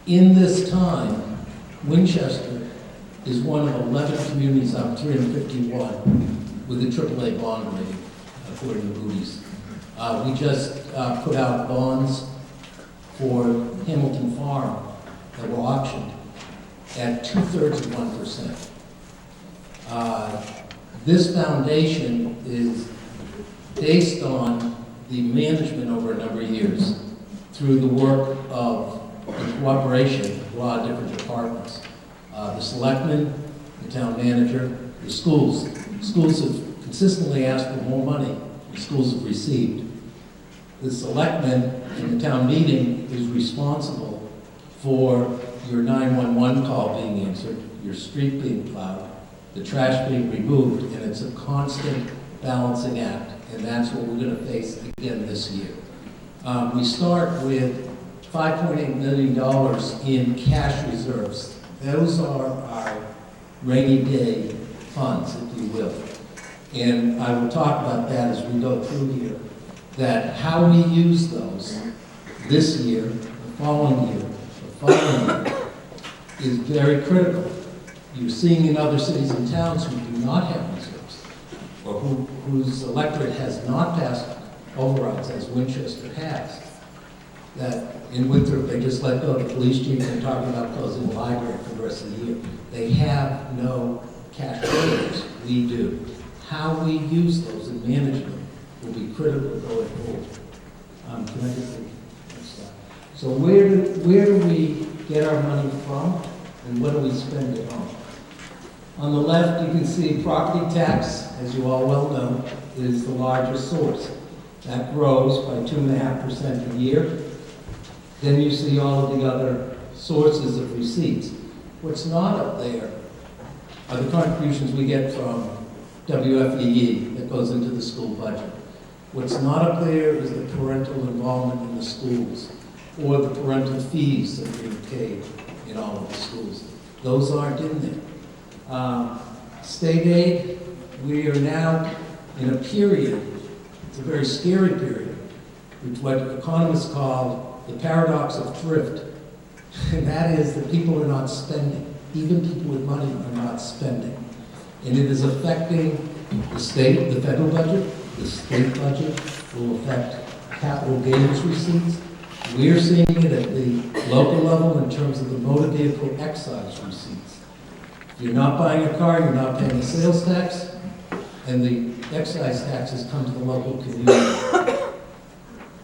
S14: In this time, Winchester is one of 11 communities out of 351 with a AAA bond rating, according to Moody's. We just put out bonds for Hamilton Farm that were auctioned at 2/3 of 1%. This foundation is based on the management over a number of years through the work of the cooperation of a lot of different departments. The selectmen, the town manager, the schools. Schools have consistently asked for more money. The schools have received. The selectmen in the town meeting is responsible for your 911 call being answered, your street being plowed, the trash being removed, and it's a constant balancing act, and that's what we're going to face again this year. We start with $5.8 million in cash reserves. Those are our rainy day funds, if you will. And I will talk about that as we go through here, that how we use those this year, the following year, the following year, is very critical. You're seeing in other cities and towns who do not have reserves, or whose electorate has not passed overrides, as Winchester has, that in Winthrop they just let go. The police chief, they're talking about closing the library for the rest of the year. They have no cash reserves. We do. How we use those in management will be critical going forward. Can I just take next slide? So where do we get our money from, and what do we spend it on? On the left, you can see property tax, as you all well know, is the largest source. That grows by 2.5% a year. Then you see all of the other sources of receipts. What's not up there are the contributions we get from WFEE that goes into the school budget. What's not up there is the parental involvement in the schools, or the parental fees that are being paid in all of the schools. Those aren't in there. State aid, we are now in a period, it's a very scary period, which what economists call the paradox of thrift. And that is that people are not spending. Even people with money are not spending. And it is affecting the state, the federal budget, the state budget, will affect capital gains receipts. We're seeing it at the local level in terms of the motor vehicle excise receipts. If you're not buying a car, you're not paying the sales tax, and the excise taxes come to the local community.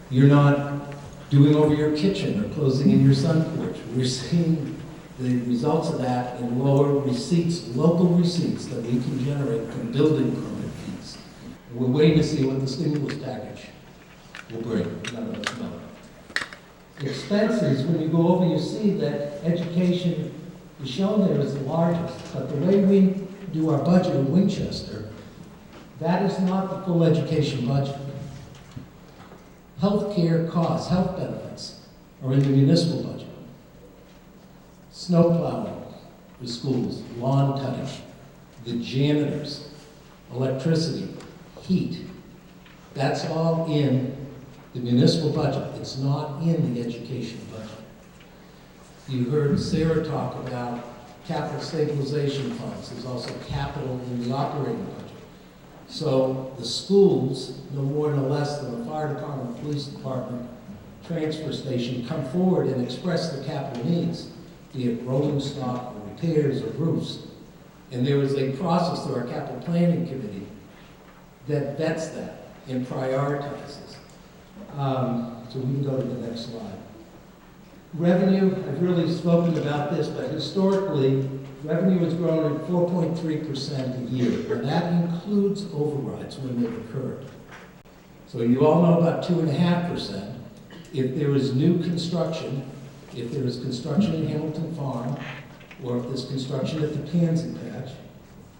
S14: You're not doing over your kitchen or closing in your sun porch. We're seeing the results of that in lower receipts, local receipts that we can generate from building permit fees. And we're waiting to see what the stimulus package will bring. None of us know. Expenses, when you go over, you see that education is shown there as the largest, but the way we do our budget in Winchester, that is not the full education budget. Healthcare costs, health benefits, are in the municipal budget. Snow plowing for schools, lawn cutting, the janitors, electricity, heat, that's all in the municipal budget. It's not in the education budget. You heard Sarah talk about capital stabilization funds. There's also capital in the operating budget. So the schools, no more no less than the fire department, police department, transfer station, come forward and express their capital needs, be it rolling stock or repairs or roofs. And there is a process through our capital planning committee that vets that and prioritizes. So we can go to the next slide. Revenue, I've really spoken about this, but historically, revenue has grown at 4.3% a year, and that includes overrides when they've occurred. So you all know about 2.5%. If there is new construction, if there is construction in Hamilton Farm, or if there's construction at the Pansy Patch,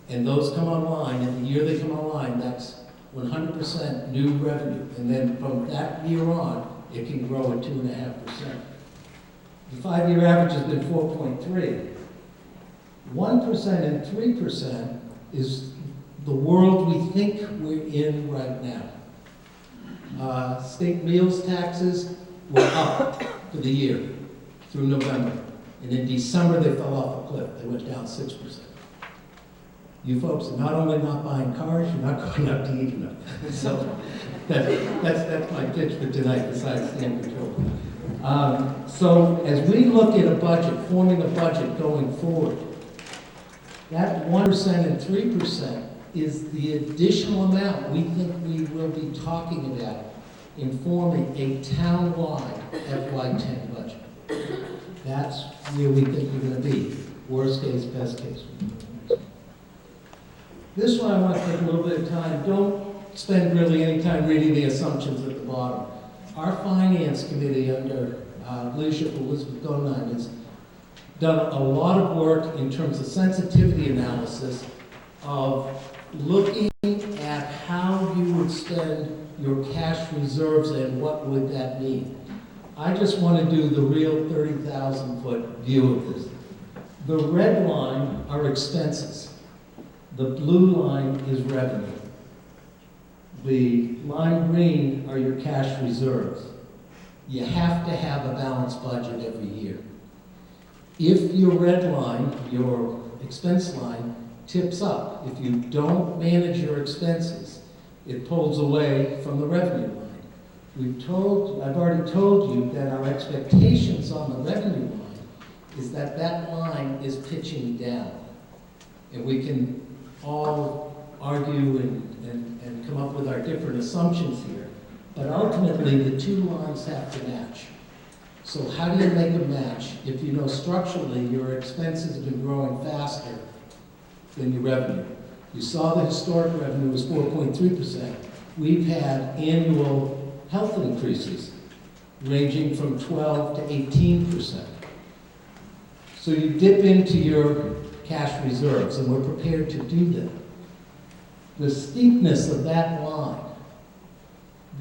S14: and those come online, and the year they come online, that's 100% new revenue. And then from that year on, it can grow at 2.5%. The 5-year average has been 4.3. 1% and 3% is the world we think we're in right now. State meals taxes were up for the year through November. And in December, they fell off a cliff. They went down 6%. You folks are not only not buying cars, you're not going out to eat enough. So that's my pitch for tonight, besides stand control. So as we look at a budget, forming a budget going forward, That 1% and 3% is the additional amount we think we will be talking about in forming a town-wide FY10 budget. That's where we think we're going to be. Worst case, best case. This one I want to take a little bit of time. Don't spend really any time reading the assumptions at the bottom. Our finance committee under leadership of Elizabeth Gonine has done a lot of work in terms of sensitivity analysis of looking at how you would spend your cash reserves and what would that mean. I just want to do the real 30,000-foot view of this. The red line are expenses. The blue line is revenue. The lime green are your cash reserves. You have to have a balanced budget every year. If your red line, your expense line, tips up, if you don't manage your expenses, it pulls away from the revenue line. I've already told you that our expectations on the revenue line is that that line is pitching down. And we can all argue and come up with our different assumptions here. But ultimately, the two lines have to match. So how do you make a match if you know structurally your expenses have been growing faster than your revenue? You saw the historic revenue was 4.3%. We've had annual health increases ranging from 12 to 18%. So you dip into your cash reserves, and we're prepared to do that. The steepness of that line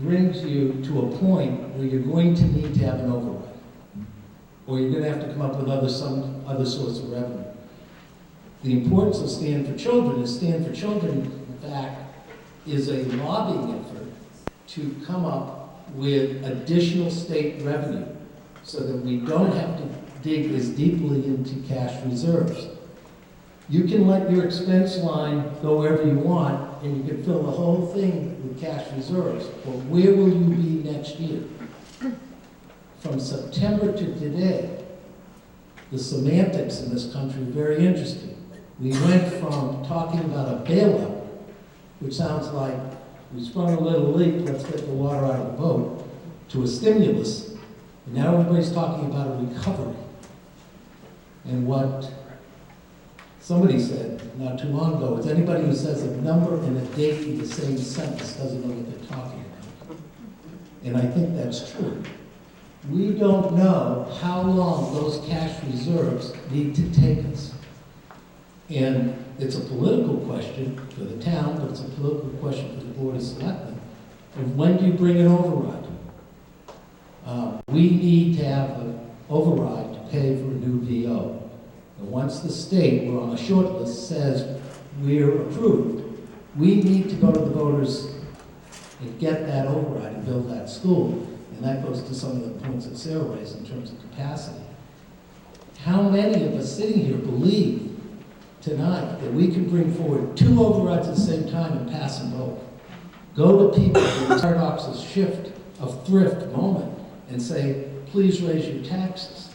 S14: brings you to a point where you're going to need to have an override, or you're going to have to come up with some other source of revenue. The importance of Stand for Children is Stand for Children, in fact, is a lobbying effort to come up with additional state revenue so that we don't have to dig as deeply into cash reserves. You can let your expense line go wherever you want, and you can fill the whole thing with cash reserves. But where will you be next year? From September to today, the semantics in this country are very interesting. We went from talking about a bailout, which sounds like we sprung a little leak, let's get the water out of the boat, to a stimulus, and now everybody's talking about a recovery. And what somebody said not too long ago is anybody who says a number and a date in the same sentence doesn't know what they're talking about. And I think that's true. We don't know how long those cash reserves need to take us. And it's a political question for the town, but it's a political question for the Board of Selectmen of when do you bring an override? We need to have an override to pay for a new VO. And once the state, we're on a short list, says we're approved, we need to go to the voters and get that override and build that school. And that goes to some of the points that Sarah raised in terms of capacity. How many of us sitting here believe tonight that we can bring forward two overrides at the same time and pass them both? Go to people with the paradoxal shift of thrift moment and say, please raise your taxes.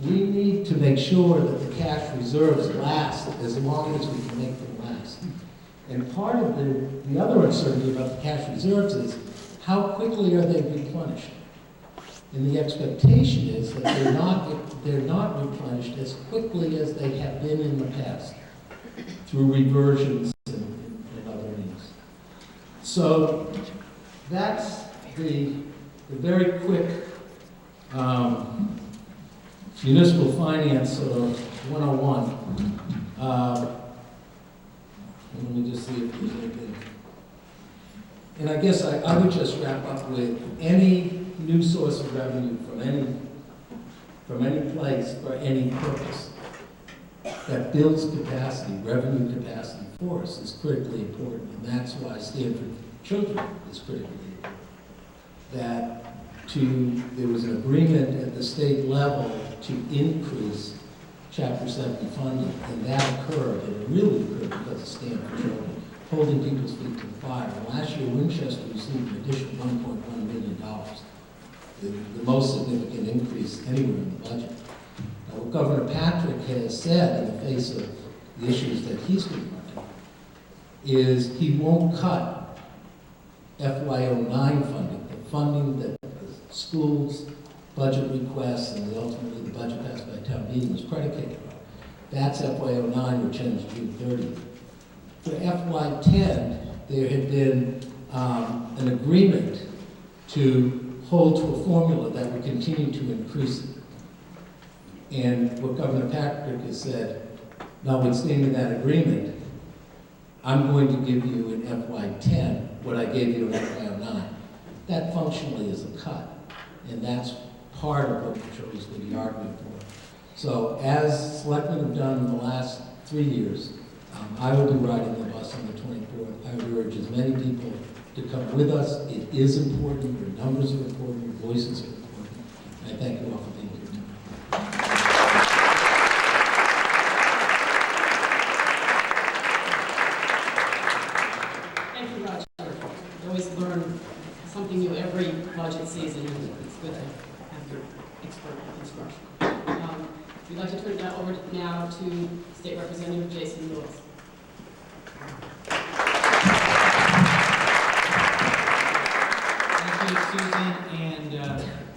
S14: We need to make sure that the cash reserves last as long as we can make them last. And part of the other uncertainty about the cash reserves is how quickly are they replenished? And the expectation is that they're not replenished as quickly as they have been in the past through reversions and other means. So that's the very quick municipal finance 101. Let me just see if there's anything. And I guess I would just wrap up with any new source of revenue from any place for any purpose that builds capacity, revenue capacity for us is critically important. And that's why Stand for Children is critically important. There was an agreement at the state level to increase Chapter 70 funding, and that occurred, and it really occurred because of Stand for Children, holding people's feet to the fire. And last year, Winchester received an additional $1.1 million, the most significant increase anywhere in the budget. Now, what Governor Patrick has said in the face of the issues that he's confronting, is he won't cut FY09 funding, the funding that the school's budget requests and ultimately the budget passed by town meeting was predicated on. That's FY09, which ends June 30th. For FY10, there had been an agreement to hold to a formula that would continue to increase it. And what Governor Patrick has said, notwithstanding that agreement, I'm going to give you in FY10 what I gave you in FY09. That functionally is a cut, and that's part of what the jury's going to be arguing for. So as selectmen have done in the last 3 years, I will be riding the bus on the 24th. I would urge as many people to come with us. It is important. Your numbers are important. Your voices are important. And I thank you all for being here tonight.
S1: Thank you, Roger. You always learn something new every budget season, and it's good to have your expert instruction. We'd like to turn that over now to State Representative Jason Lewis.
S15: Thank you, Susan, and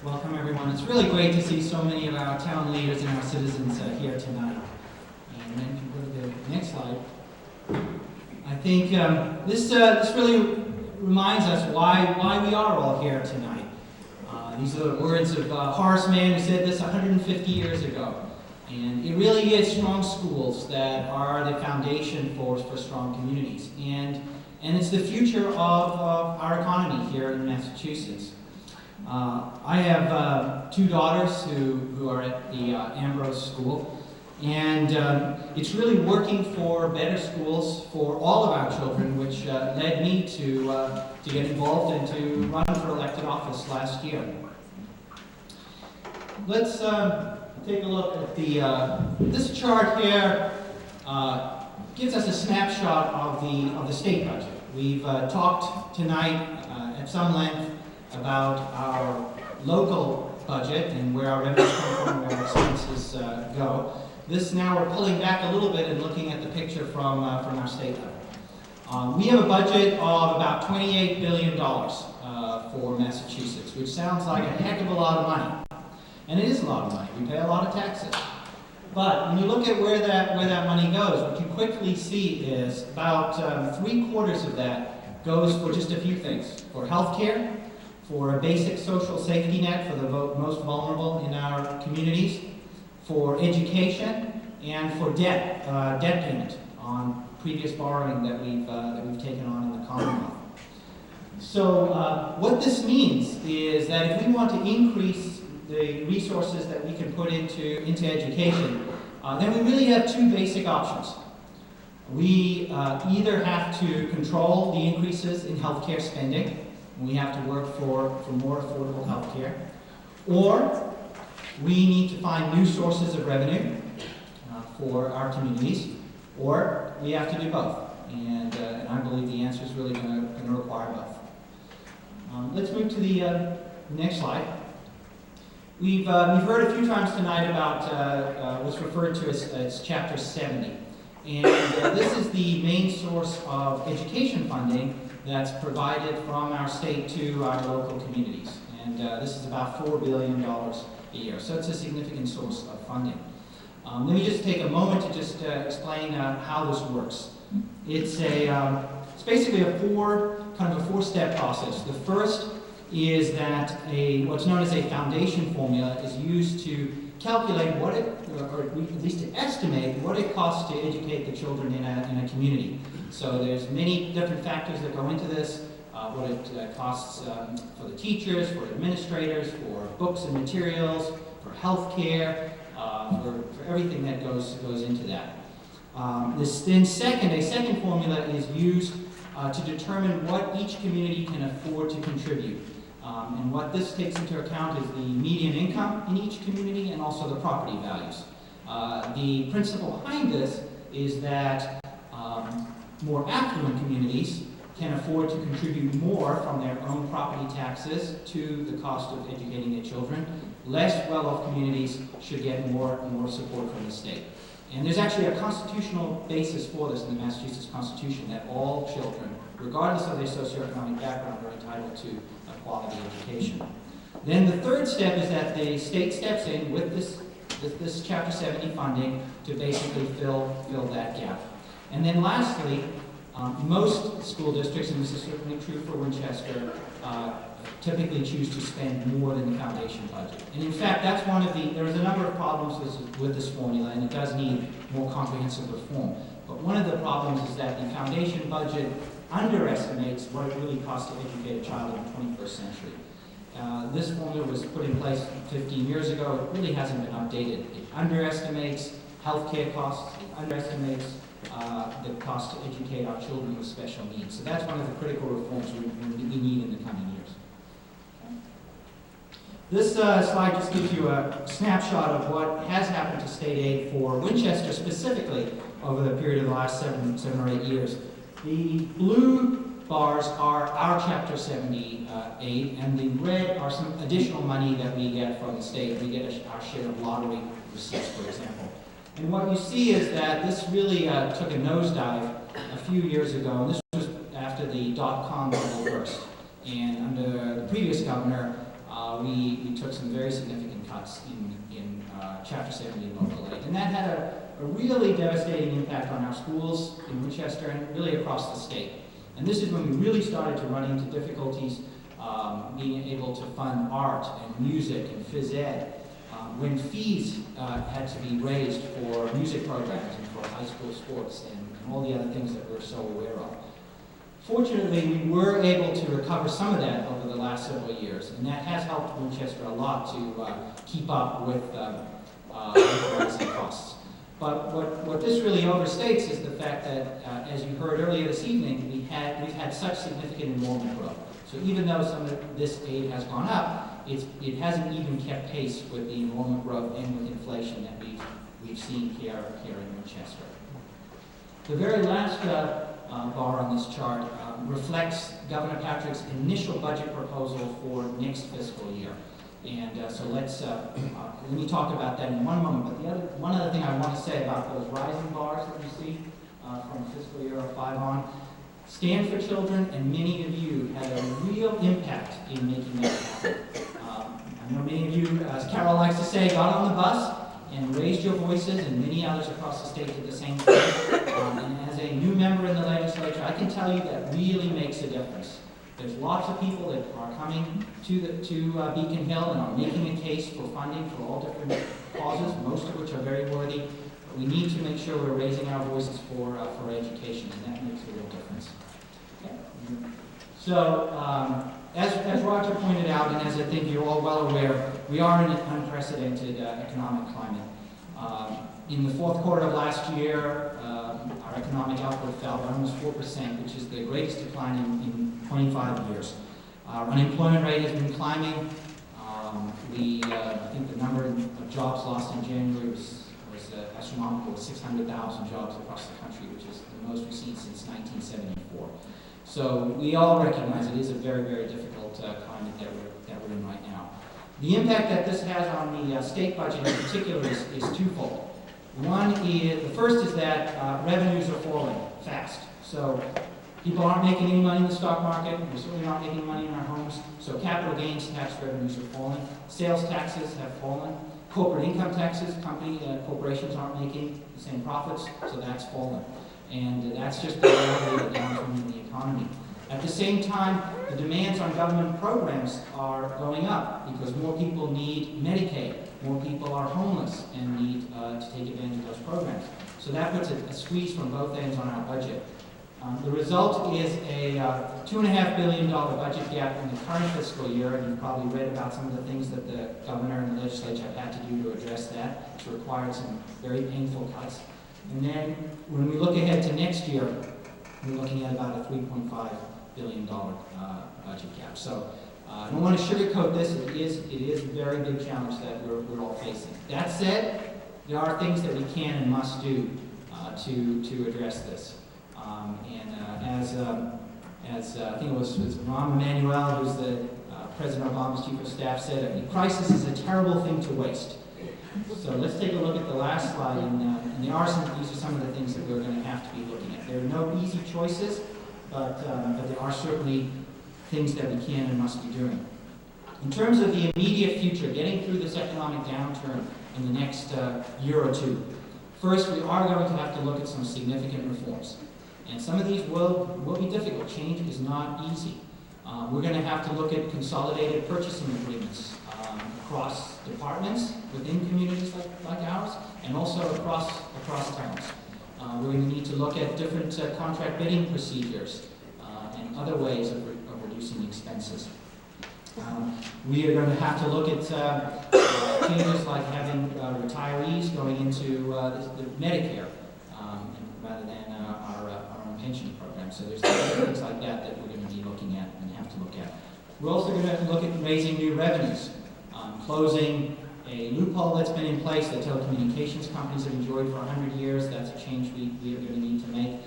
S15: welcome everyone. It's really great to see so many of our town leaders and our citizens here tonight. And then if you go to the next slide. I think this really reminds us why we are all here tonight. These are the words of Horace Mann, who said this 150 years ago. And it really is strong schools that are the foundation for strong communities. And it's the future of our economy here in Massachusetts. I have 2 daughters who are at the Ambrose School. And it's really working for better schools for all of our children, which led me to get involved and to run for elected office last year. Let's take a look at this chart here. Gives us a snapshot of the state budget. We've talked tonight at some length about our local budget and where our revenues come from, where our expenses go. This now we're pulling back a little bit and looking at the picture from our state level. We have a budget of about $28 billion for Massachusetts, which sounds like a heck of a lot of money. And it is a lot of money. We pay a lot of taxes. But when you look at where that money goes, what you quickly see is about 3/4 of that goes for just a few things. For healthcare, for a basic social safety net for the most vulnerable in our communities, for education, and for debt payment on previous borrowing that we've taken on in the Commonwealth. So what this means is that if we want to increase the resources that we can put into education, then we really have 2 basic options. We either have to control the increases in healthcare spending, and we have to work for more affordable healthcare, or we need to find new sources of revenue for our communities, or we have to do both. And I believe the answer is really going to require both. Let's move to the next slide. We've heard a few times tonight about what's referred to as Chapter 70. And this is the main source of education funding that's provided from our state to our local communities. And this is about $4 billion a year. So it's a significant source of funding. Let me just take a moment to just explain how this works. It's basically a four-step process. The first is that what's known as a foundation formula is used to calculate or at least to estimate what it costs to educate the children in a community. So there's many different factors that go into this, what it costs for the teachers, for administrators, for books and materials, for health care, for everything that goes into that. A second formula is used to determine what each community can afford to contribute. And what this takes into account is the median income in each community and also the property values. The principle behind this is that more affluent communities can afford to contribute more from their own property taxes to the cost of educating their children. Less well-off communities should get more support from the state. And there's actually a constitutional basis for this in the Massachusetts Constitution, that all children, regardless of their socioeconomic background, are entitled to a quality education. Then the third step is that the state steps in with this Chapter 70 funding to basically fill that gap. And then lastly, most school districts, and this is certainly true for Winchester, typically choose to spend more than the foundation budget. And in fact, that's one of there's a number of problems with this formula, and it does need more comprehensive reform. But one of the problems is that the foundation budget underestimates what it really costs to educate a child in the 21st century. This formula was put in place 15 years ago. It really hasn't been updated. It underestimates healthcare costs. It underestimates the cost to educate our children with special needs. So that's one of the critical reforms we need in the coming years. This slide just gives you a snapshot of what has happened to state aid for Winchester specifically over the period of the last seven or 8 years. The blue bars are our Chapter 70 aid, and the red are some additional money that we get from the state. We get our share of lottery receipts, for example. And what you see is that this really took a nosedive a few years ago, and this was after the dot-com bubble burst. And under the previous governor, we took some very significant cuts in Chapter 70 local aid. And that had a really devastating impact on our schools in Winchester and really across the state. And this is when we really started to run into difficulties being able to fund art and music and phys ed, when fees had to be raised for music programs and for high school sports and all the other things that we're so aware of. Fortunately, we were able to recover some of that over the last several years, and that has helped Winchester a lot to keep up with rising costs. But what this really overstates is the fact that, as you heard earlier this evening, we've had such significant enrollment growth. So even though some of this aid has gone up, it hasn't even kept pace with the enrollment growth and with inflation that we've seen here in Winchester. The very last bar on this chart reflects Governor Patrick's initial budget proposal for next fiscal year. And so let me talk about that in one moment. But one other thing I want to say about those rising bars that you see from fiscal year 05 on, Stand for Children and many of you had a real impact in making that happen. I know many of you, as Carol likes to say, got on the bus and raised your voices, and many others across the state did the same thing. And as a new member in the legislature, I can tell you that really makes a difference. There's lots of people that are coming to Beacon Hill and are making a case for funding for all different causes, most of which are very worthy. But we need to make sure we're raising our voices for education, and that makes a real difference. Okay. So, as Roger pointed out, and as I think you're all well aware, we are in an unprecedented economic climate. In the fourth quarter of last year, our economic output fell by almost 4%, which is the greatest decline in 25 years. Our unemployment rate has been climbing. I think the number of jobs lost in January was astronomical, 600,000 jobs across the country, which is the most we've seen since 1974. So we all recognize it is a very, very difficult climate that we're in right now. The impact that this has on the state budget in particular is twofold. The first is that revenues are falling fast. So people aren't making any money in the stock market. We're certainly not making money in our homes. So capital gains tax revenues are falling. Sales taxes have fallen. Corporate income taxes, corporations aren't making the same profits, so that's fallen. And that's just the reality of the downturn in the economy. At the same time, the demands on government programs are going up because more people need Medicaid. More people are homeless and need to take advantage of those programs. So that puts a squeeze from both ends on our budget. The result is a $2.5 billion budget gap in the current fiscal year, and you've probably read about some of the things that the governor and the legislature have had to do to address that. It's required some very painful cuts. And then when we look ahead to next year, we're looking at about a $3.5 billion budget gap. So I don't want to sugarcoat this. It is a very big challenge that we're all facing. That said, there are things that we can and must do to address this. As I think it was Rahm Emanuel, who's the President Obama's chief of staff, said, a crisis is a terrible thing to waste. So let's take a look at the last slide, and these are some of the things that we're going to have to be looking at. There are no easy choices, but there are certainly things that we can and must be doing. In terms of the immediate future, getting through this economic downturn in the next year or two, first we are going to have to look at some significant reforms. And some of these will be difficult. Change is not easy. We're going to have to look at consolidated purchasing agreements across departments within communities like ours, and also across towns. We're going to need to look at different contract bidding procedures and other ways of reducing expenses. We are going to have to look at changes like having retirees going into the Medicare rather than our own pension program. So there's things like that we're going to be looking at and have to look at. We're also going to look at raising new revenues, closing a loophole that's been in place that telecommunications companies have enjoyed for 100 years. That's a change we are going to need to make.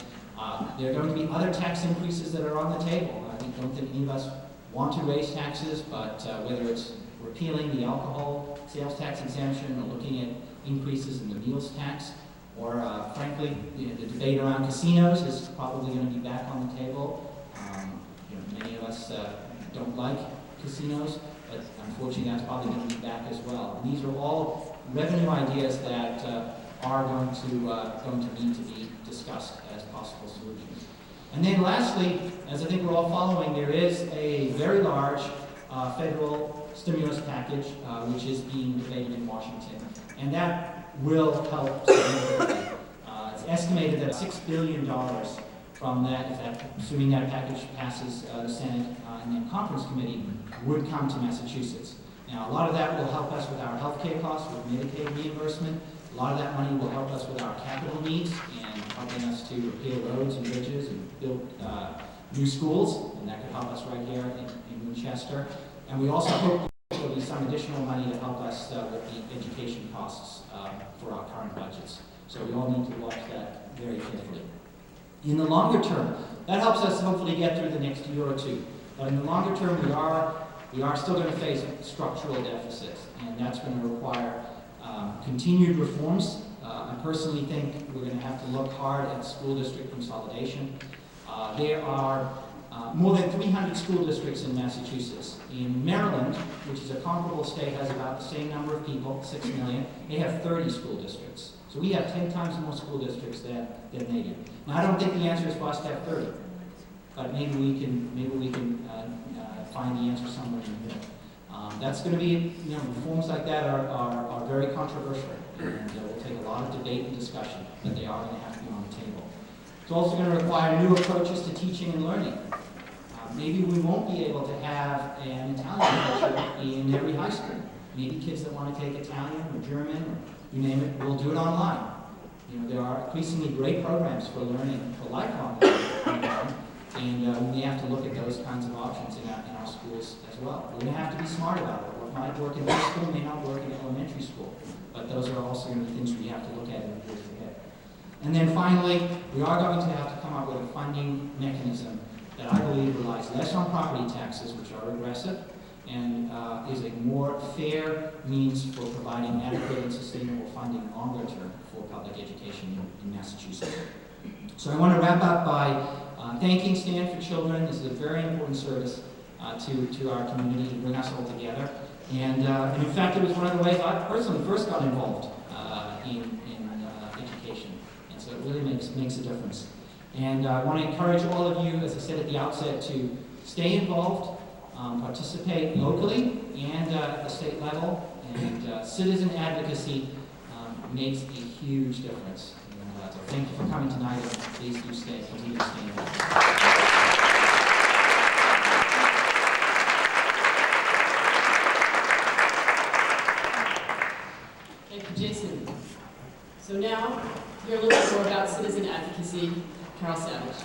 S15: There are going to be other tax increases that are on the table. I don't think any of us want to raise taxes, but whether it's repealing the alcohol sales tax exemption or looking at increases in the meals tax, or frankly, the debate around casinos is probably going to be back on the table. Many of us don't like casinos, but unfortunately that's probably going to be back as well. And these are all revenue ideas that are going to need to be discussed as possible solutions. And then lastly, as I think we're all following, there is a very large federal stimulus package which is being debated in Washington, and that will help significantly. It's estimated that $6 billion from that, assuming that package passes the Senate and then Conference Committee, would come to Massachusetts. Now, a lot of that will help us with our health care costs, with Medicaid reimbursement. A lot of that money will help us with our capital needs and helping us to repair roads and bridges and build new schools, and that could help us right here in Winchester. And we also hope there will be some additional money to help us with the education costs for our current budgets. So we all need to watch that very carefully. In the longer term, that helps us hopefully get through the next year or two. But in the longer term, we are still going to face structural deficits, and that's going to require continued reforms. I personally think we're going to have to look hard at school district consolidation. There are more than 300 school districts in Massachusetts. In Maryland, which is a comparable state, has about the same number of people, 6 million. They have 30 school districts. So we have 10 times more school districts than they do. Now, I don't think the answer is for us to have 30, but maybe we can find the answer somewhere in the middle. That's going to be, reforms like that are very controversial, and will take a lot of debate and discussion, but they are going to have to be on the table. It's also going to require new approaches to teaching and learning. Maybe we won't be able to have an Italian teacher in every high school. Maybe kids that want to take Italian or German, or you name it, will do it online. There are increasingly great programs for learning, for lifelong learning, and we have to look at those kinds of options in our schools as well. We're going to have to be smart about it. What might work in high school may not work in elementary school, but those are also going to be things we have to look at in the years ahead. And then finally, we are going to have to come up with a funding mechanism that I believe relies less on property taxes, which are regressive, and is a more fair means for providing adequate and sustainable funding longer term for public education in Massachusetts. So I want to wrap up by thanking Stand for Children. This is a very important service to our community to bring us all together. And in fact, it was one of the ways I personally first got involved in education. And so it really makes a difference. And I want to encourage all of you, as I said at the outset, to stay involved, participate locally and at the state level. And citizen advocacy makes a huge difference. And, so thank you for coming tonight, and please do continue to stay involved.
S1: Thank you, Jason. So now, hear a little bit more about citizen advocacy. Carol Savage.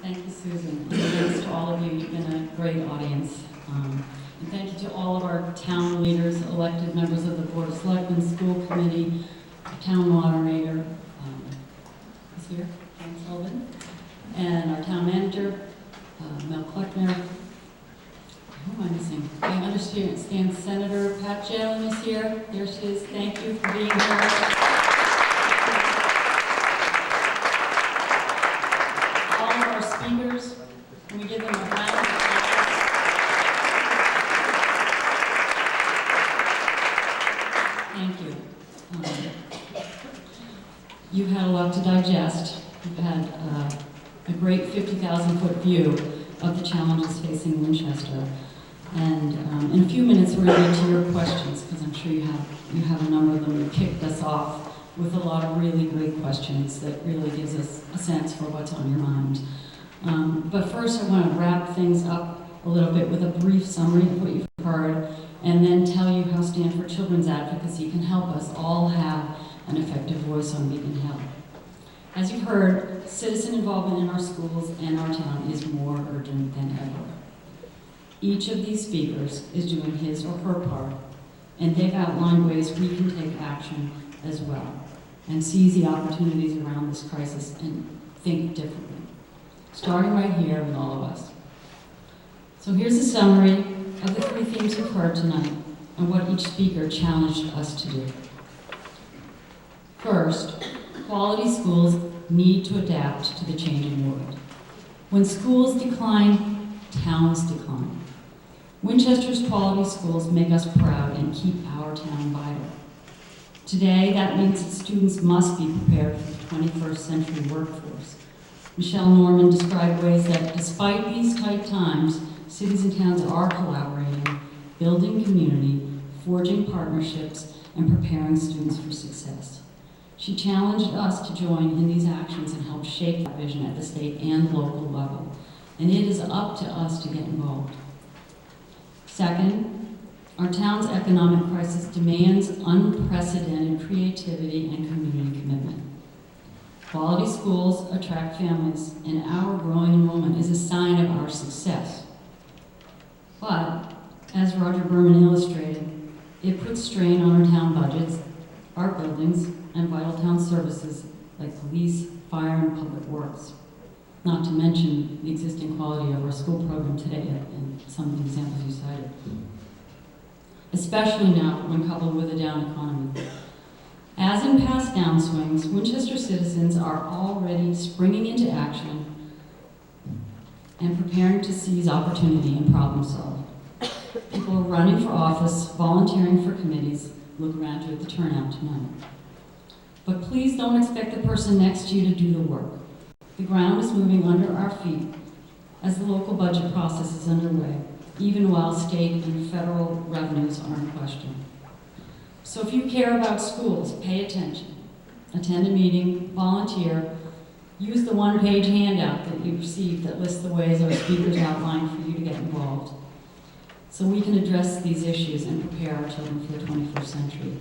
S16: Thank you, Susan. Thanks to all of you. You've been a great audience. And thank you to all of our town leaders, elected members of the Board of Selectmen, School Committee, our town moderator, who's here, John Sullivan, and our town manager, understand Senator Pat Jelen is here. There she is. Thank you for being here. All of our speakers, can we give them a round of applause? Thank you. You've had a lot to digest. You've had a great 50,000-foot view of the challenges facing Winchester. And in a few minutes, we're going to get to your questions, because I'm sure you have a number of them. You kicked us off with a lot of really great questions that really gives us a sense for what's on your mind. But first, I want to wrap things up a little bit with a brief summary of what you've heard, and then tell you how Stanford Children's Advocacy can help us all have an effective voice on Beacon Hill. As you've heard, citizen involvement in our schools and our town is more urgent than ever. Each of these speakers is doing his or her part, and they've outlined ways we can take action as well and seize the opportunities around this crisis and think differently, starting right here with all of us. So here's a summary of the three themes we've heard tonight and what each speaker challenged us to do. First, quality schools need to adapt to the changing world. When schools decline, towns decline. Winchester's quality schools make us proud and keep our town vital. Today, that means that students must be prepared for the 21st century workforce. Michelle Norman described ways that despite these tight times, cities and towns are collaborating, building community, forging partnerships, and preparing students for success. She challenged us to join in these actions and help shape that vision at the state and local level. And it is up to us to get involved. Second, our town's economic crisis demands unprecedented creativity and community commitment. Quality schools attract families, and our growing enrollment is a sign of our success. But, as Roger Berman illustrated, it puts strain on our town budgets, our buildings, and vital town services like police, fire, and public works. Not to mention the existing quality of our school program today and some of the examples you cited. Especially now when coupled with a down economy. As in past downswings, Winchester citizens are already springing into action and preparing to seize opportunity and problem solve. People are running for office, volunteering for committees. Look around you at the turnout tonight. But please don't expect the person next to you to do the work. The ground is moving under our feet as the local budget process is underway, even while state and federal revenues are in question. So if you care about schools, pay attention. Attend a meeting, volunteer, use the one-page handout that you received that lists the ways our speakers outlined for you to get involved, so we can address these issues and prepare our children for the 21st century.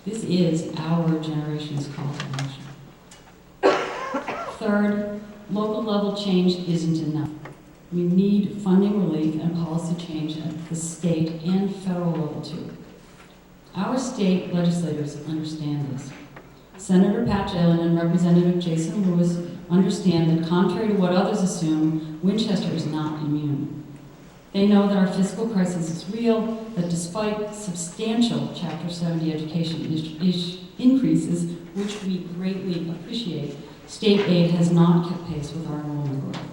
S16: This is our generation's call to action. Third, local level change isn't enough. We need funding relief and policy change at the state and federal level too. Our state legislators understand this. Senator Pat Jelen and Representative Jason Lewis understand that contrary to what others assume, Winchester is not immune. They know that our fiscal crisis is real, that despite substantial Chapter 70 education increases, which we greatly appreciate, state aid has not kept pace with our enrollment growth.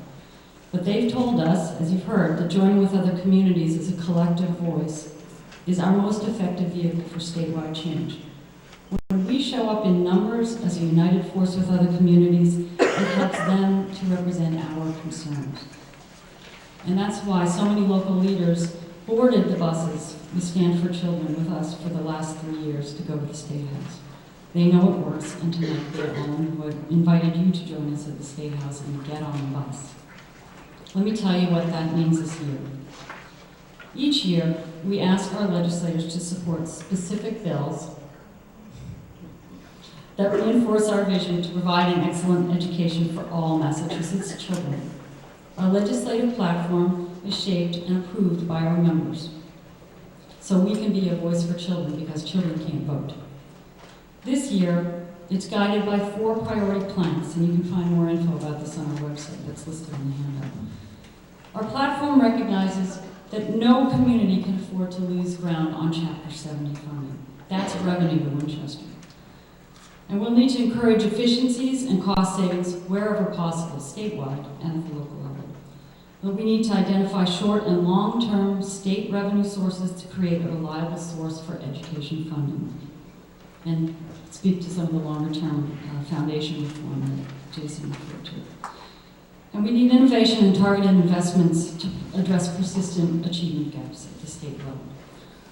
S16: But they've told us, as you've heard, that joining with other communities as a collective voice is our most effective vehicle for statewide change. When we show up in numbers as a united force with other communities, it helps them to represent our concerns. And that's why so many local leaders boarded the buses with Stand for Children with us for the last 3 years to go to the State House. They know it works, and tonight they're all invited you to join us at the State House and get on the bus. Let me tell you what that means this year. Each year, we ask our legislators to support specific bills that reinforce our vision to provide an excellent education for all Massachusetts children. Our legislative platform is shaped and approved by our members, so we can be a voice for children because children can't vote. This year, it's guided by 4 priority planks, and you can find more info about this on our website that's listed on the handout. Our platform recognizes that no community can afford to lose ground on Chapter 70 funding. That's revenue to Winchester. And we'll need to encourage efficiencies and cost savings wherever possible, statewide and at the local level. But we need to identify short and long-term state revenue sources to create a reliable source for education funding. And speak to some of the longer-term foundation reform that Jason referred to. And we need innovation and targeted investments to address persistent achievement gaps at the state level.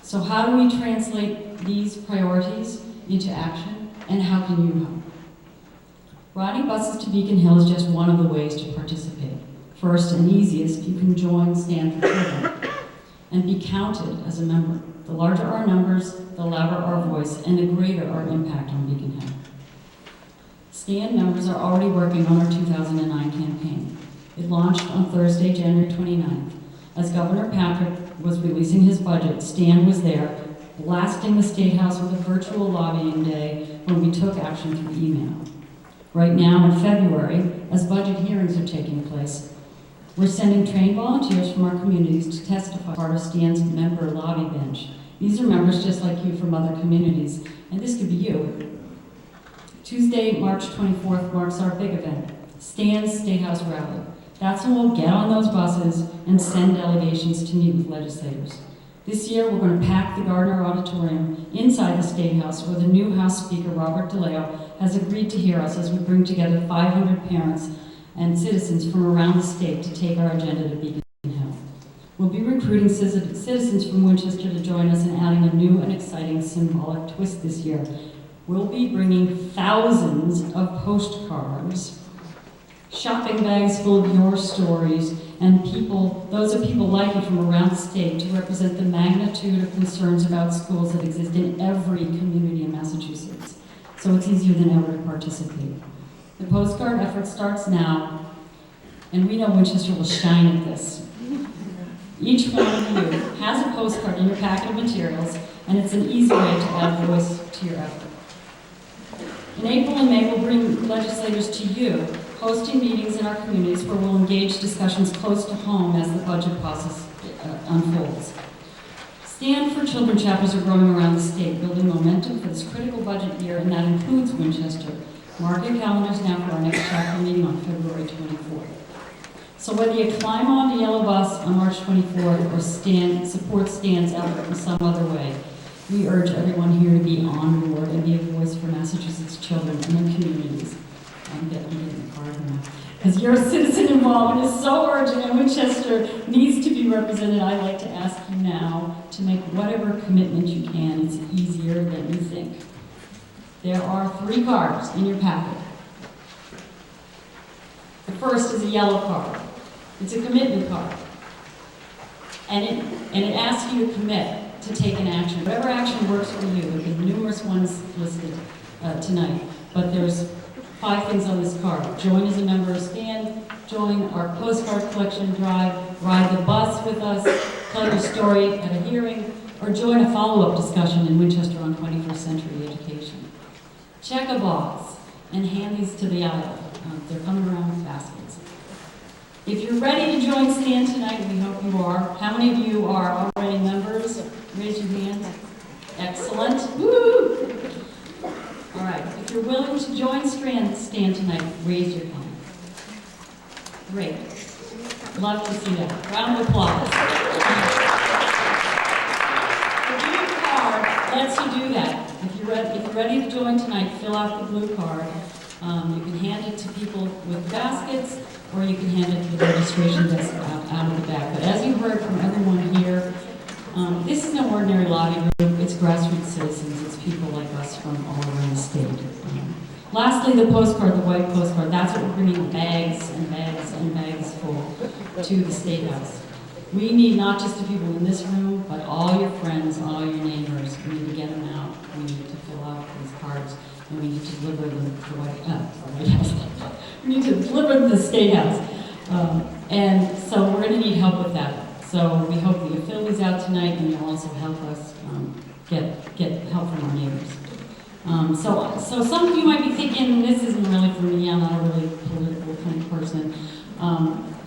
S16: So how do we translate these priorities into action, and how can you help? Riding buses to Beacon Hill is just one of the ways to participate. First and easiest, you can join Stand for Children and be counted as a member. The larger our numbers, the louder our voice, and the greater our impact on Beacon Hill. Stand members are already working on our 2009 campaign. It launched on Thursday, January 29th. As Governor Patrick was releasing his budget, Stand was there, blasting the State House with a virtual lobbying day when we took action through email. Right now, in February, as budget hearings are taking place, we're sending trained volunteers from our communities to testify part of Stand's member lobby bench. These are members just like you from other communities, and this could be you. Tuesday, March 24th marks our big event, Stand's State House Rally. That's when we'll get on those buses and send delegations to meet with legislators. This year, we're going to pack the Gardner Auditorium inside the State House, where the new House Speaker, Robert DeLeo, has agreed to hear us as we bring together 500 parents and citizens from around the state to take our agenda to Beacon Hill. We'll be recruiting citizens from Winchester to join us and adding a new and exciting symbolic twist this year. We'll be bringing thousands of postcards, shopping bags full of your stories, and those are people like you from around the state to represent the magnitude of concerns about schools that exist in every community in Massachusetts. So it's easier than ever to participate. The postcard effort starts now, and we know Winchester will shine at this. Each one of you has a postcard in your packet of materials, and it's an easy way to add voice to your effort. In April and May, we'll bring legislators to you, hosting meetings in our communities where we'll engage discussions close to home as the budget process unfolds. Stand for Children chapters are growing around the state, building momentum for this critical budget year, and that includes Winchester. Mark your calendars now for our next chapter meeting on February 24th. So whether you climb on the yellow bus on March 24th or support Stan's effort in some other way, we urge everyone here to be on board and be a voice for Massachusetts children and their communities. I'm getting a card now. Because your citizen involvement is so urgent and Winchester needs to be represented, I'd like to ask you now to make whatever commitment you can. It's easier than you think. There are 3 cards in your packet. The first is a yellow card. It's a commitment card. And it asks you to commit to take an action. Whatever action works for you. There are numerous ones listed tonight. But there's 5 things on this card. Join as a member of Stand, join our postcard collection drive, ride the bus with us, tell your story at a hearing, or join a follow-up discussion in Winchester on 21st century education. Check a box and hand these to the aisle. They're coming around with baskets. If you're ready to join Stand tonight, we hope you are. How many of you are already members? Raise your hand. Excellent. Woo! All right. If you're willing to join Stand tonight, raise your hand. Great. Love to see that. Round of applause. The blue card lets you do that. If you're ready to join tonight, fill out the blue card. You can hand it to people with baskets, or you can hand it to the registration desk out of the back. But as you heard from everyone here, this is no ordinary lobby group. It's grassroots citizens. It's people like us from all around the state. Lastly, the postcard, the white postcard, that's what we're bringing bags and bags and bags full to the State House. We need not just the people in this room, but all your friends, all your neighbors. We need to get them out. We need to fill out these cards, and we need to deliver them to the White House. We need to deliver them to the State House. And so we're going to need help with that. So we hope that you fill these out tonight, and you'll also help us get help from our neighbors. So some of you might be thinking, this isn't really for me. I'm not a really political kind of person.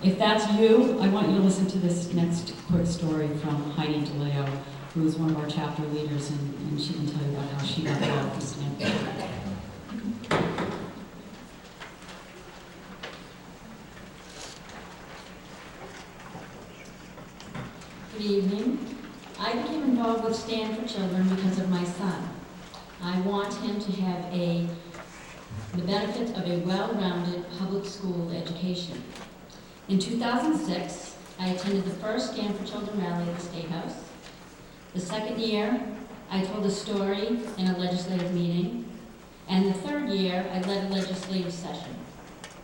S16: If that's you, I want you to listen to this next quick story from Heidi DeLeo, who is one of our chapter leaders, and she can tell you about how she got involved with Stanford. Good evening. I became involved with Stand for Children because of my son. I want him to have the benefit of a well-rounded public school education. In 2006, I attended the first Stand for Children rally at the State House. The second year, I told a story in a legislative meeting. And the third year, I led a legislative session.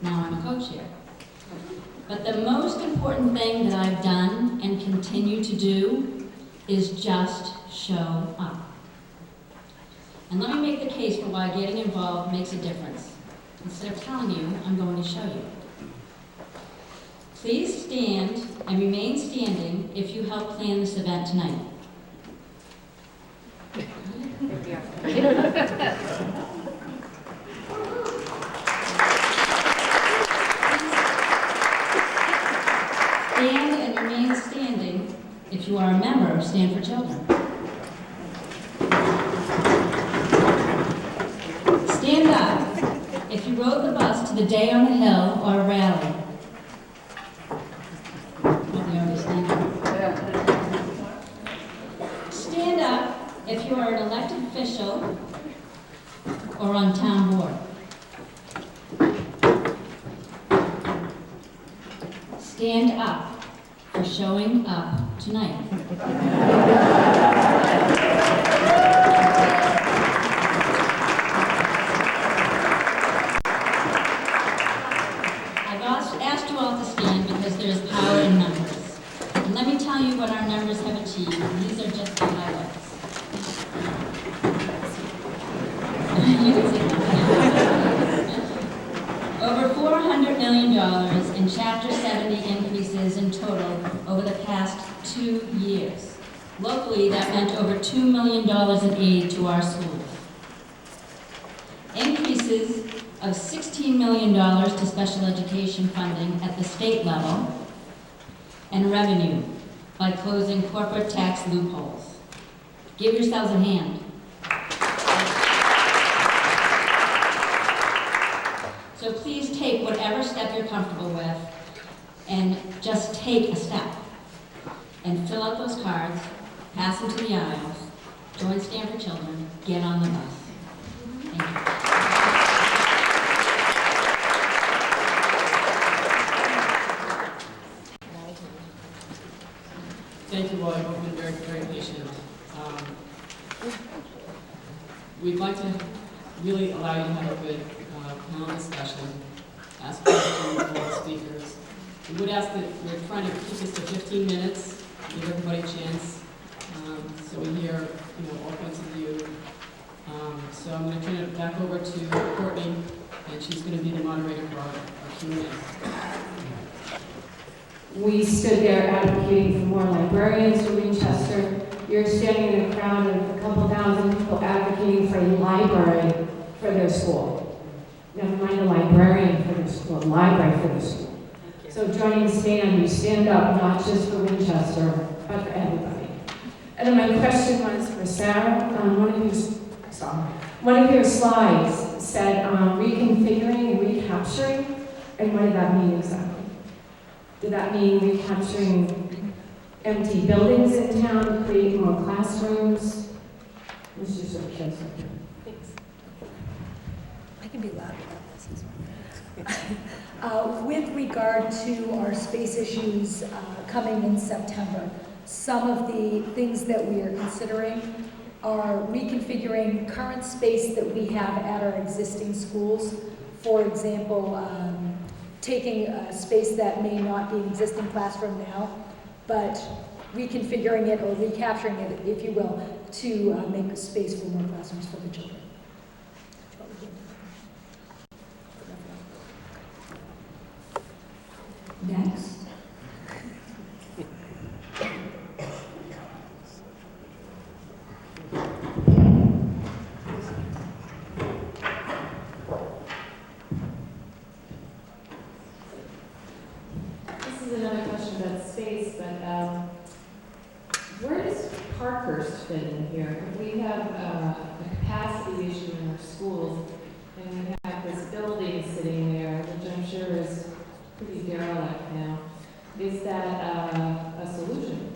S16: Now I'm a co-chair. But the most important thing that I've done and continue to do is just show up. And let me make the case for why getting involved makes a difference. Instead of telling you, I'm going to show you. Please stand and remain standing if you helped plan this event tonight. Stand and remain standing if you are a member of Stand for Children. Stand up if you rode the bus to the Day on the Hill or a rally. Stand up if you are an elected official or on town board. Stand up for showing up tonight. Asked you all to stand because there is power in numbers. And let me tell you what our numbers have achieved. These are just the highlights. Over $400 million in Chapter 70 increases in total over the past 2 years. Locally, that meant over $2 million in aid to our schools. Increases of $16 million to special education funding at the state level, and revenue by closing corporate tax loopholes. Give yourselves a hand. So please take whatever step you're comfortable with and just take a step and fill out those cards, pass them to the aisles, join Stand for Children, get on the bus. Thank you.
S1: Thank you all. You've been very, very patient. We'd like to really allow you to have a good panel discussion, ask questions of all the speakers. We would ask that we're trying to keep this to 15 minutes, give everybody a chance, so we hear, all points of view. So I'm going to turn it back over to Courtney, and she's going to be the moderator for our Q&A.
S17: We stood there advocating for more librarians for Winchester. You're standing in a crowd of a couple thousand people advocating for a library for their school. Never mind a librarian for their school, a library for their school. So joining Stand, you stand up not just for Winchester, but for everybody. And then my question was for Sarah. One of your slides said reconfiguring and recapturing, and what did that mean exactly? Did that mean recapturing empty buildings in town, creating more classrooms? Let's just sort of kill something.
S13: Thanks. I can be loud about this as well. With regard to our space issues coming in September, some of the things that we are considering are reconfiguring current space that we have at our existing schools. For example, taking a space that may not be an existing classroom now, but reconfiguring it or recapturing it, if you will, to make a space for more classrooms for the children.
S17: Next.
S11: This
S17: fit in here. If we have a capacity issue in our schools, and we have this building sitting there, which I'm sure is pretty derelict now, is that a solution?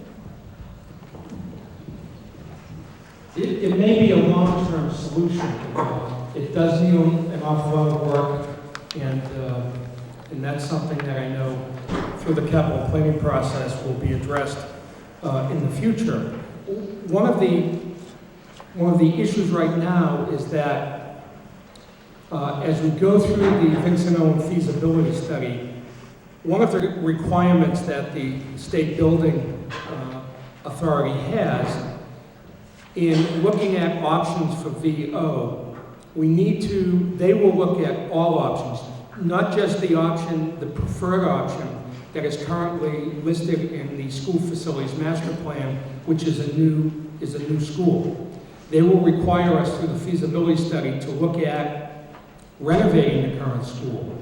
S12: It may be a long-term solution. It does need an awful lot of work, and that's something that I know through the capital planning process will be addressed in the future. One of the issues right now is that as we go through the Vincent Owen feasibility study, one of the requirements that the state building authority has in looking at options for VO, they will look at all options, not just the option, the preferred option that is currently listed in the school facilities master plan, which is a new school. They will require us through the feasibility study to look at renovating the current school.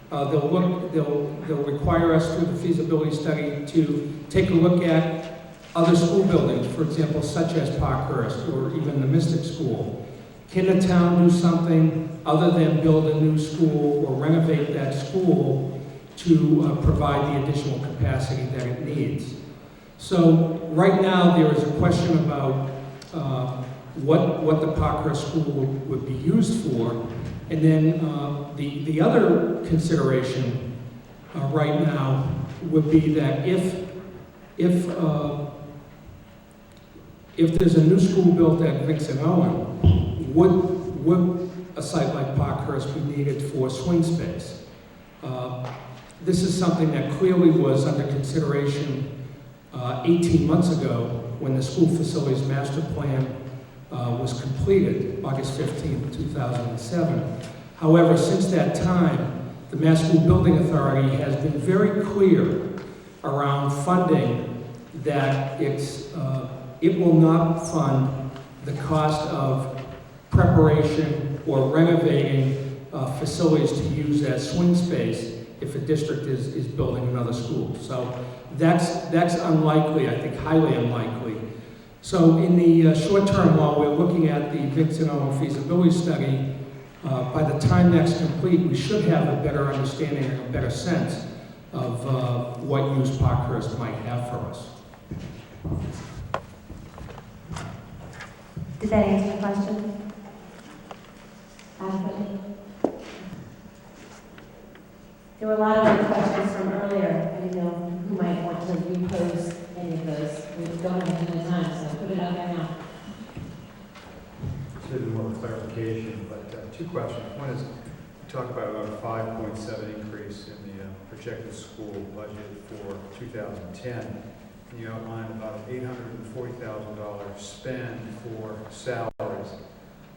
S12: They'll require us through the feasibility study to take a look at other school buildings, for example, such as Parkhurst or even the Mystic School. Can the town do something other than build a new school or renovate that school to provide the additional capacity that it needs? So right now there is a question about what the Parkhurst School would be used for, and then the other consideration right now would be that if there's a new school built at Vincent Owen, would a site like Parkhurst be needed for swing space? This is something that clearly was under consideration 18 months ago when the school facilities master plan was completed, August 15, 2007. However, since that time, the Mass School Building Authority has been very clear around funding that it will not fund the cost of preparation or renovating facilities to use as swing space if a district is building another school. So that's unlikely, I think highly unlikely. So in the short term, while we're looking at the Vincent Owen feasibility study, by the time that's complete, we should have a better understanding and a better sense of what use Parkhurst might have for us.
S2: Did that answer the question? Adequately? There were a lot of other questions from earlier. I didn't know who might want to repose any of those. We don't have a ton of time, so put it out there now.
S18: This is more clarification, but two questions. One is, you talk about a 5.7 increase in the projected school budget for 2010. And you outlined about an $840,000 spend for salaries.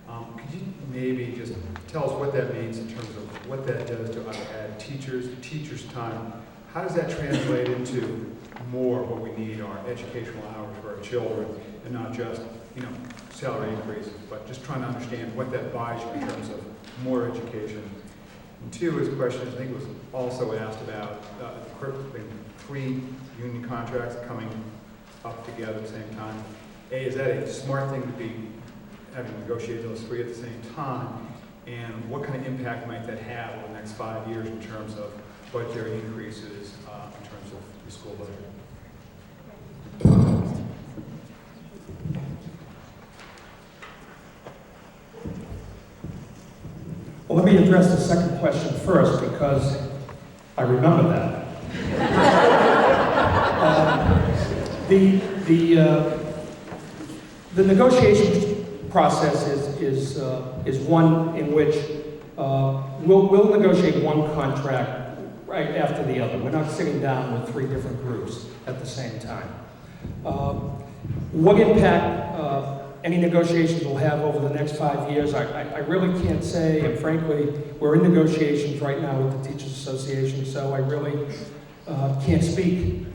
S18: Could you maybe just tell us what that means in terms of what that does to either add teachers' time? How does that translate into more what we need are educational hours for our children, and not just, salary increases, but just trying to understand what that buys you in terms of more education. And two is a question I think was also asked about three union contracts coming up together at the same time. Is that a smart thing to be having to negotiate those three at the same time? And what kind of impact might that have over the next 5 years in terms of budgetary increases in terms of the school budget?
S12: Well, let me address the second question first because I remember that. The negotiation process is one in which we'll negotiate one contract right after the other. We're not sitting down with three different groups at the same time. What impact any negotiations will have over the next 5 years, I really can't say, and frankly, we're in negotiations right now with the Teachers Association, so I really can't speak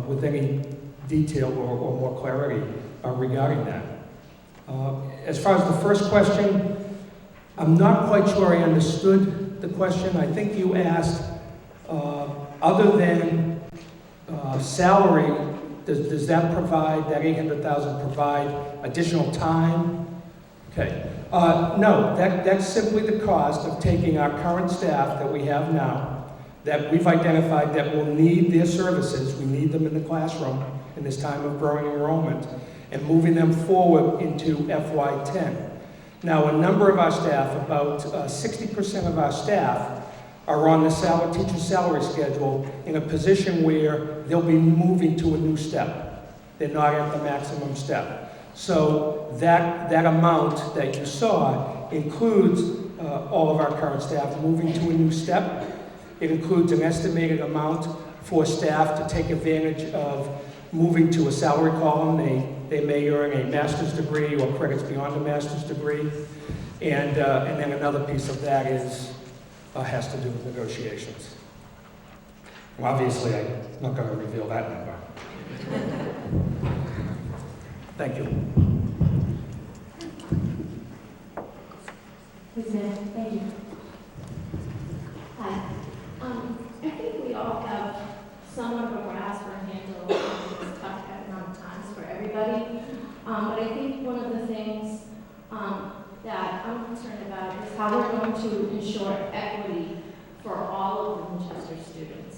S12: with any detail or more clarity regarding that. As far as the first question, I'm not quite sure I understood the question. I think you asked, other than salary Does that provide, that 800,000 provide additional time? Okay. No, that's simply the cost of taking our current staff that we have now, that we've identified that will need their services, we need them in the classroom in this time of growing enrollment, and moving them forward into FY10. Now, a number of our staff, about 60% of our staff, are on the teacher salary schedule in a position where they'll be moving to a new step. They're not at the maximum step. So that amount that you saw includes all of our current staff moving to a new step. It includes an estimated amount for staff to take advantage of moving to a salary column. They may earn a master's degree or credits beyond a master's degree. And then another piece of that has to do with negotiations. Well, obviously, I'm not going to reveal that number. Thank you.
S19: Thank you. Hi. I think we all have somewhat of a grasp or handle of these tough economic times for everybody. But I think one of the things that I'm concerned about is how we're going to ensure equity for all of the Winchester students.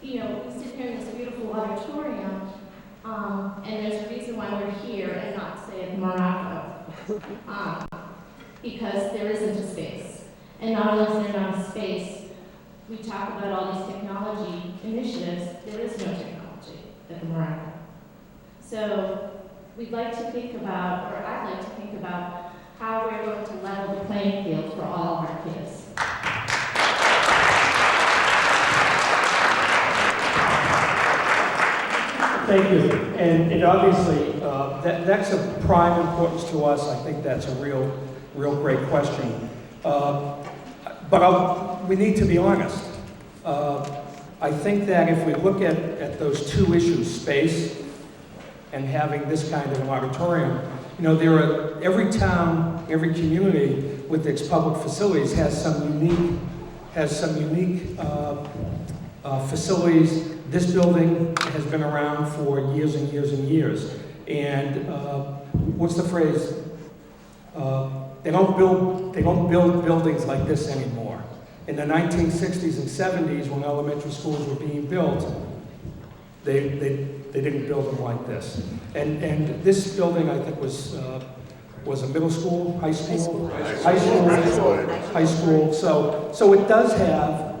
S19: You know, we sit here in this beautiful auditorium, and there's a reason why we're here and not, say, at Morocco, because there isn't a space. And not only is there not a space, we talk about all these technology initiatives, there is no technology at the Morocco. So we'd like to think about, or I'd like to think about, how we're going to level the playing field for all of our kids.
S12: Thank you. And obviously, that's of prime importance to us. I think that's a real great question. But we need to be honest. I think that if we look at those two issues, space and having this kind of an auditorium, you know, every town, every community with its public facilities has some unique facilities. This building has been around for years and years and years. And what's the phrase? They don't build buildings like this anymore. In the 1960s and 70s, when elementary schools were being built, they didn't build them like this. And this building, I think, was a middle school, high school. So it does have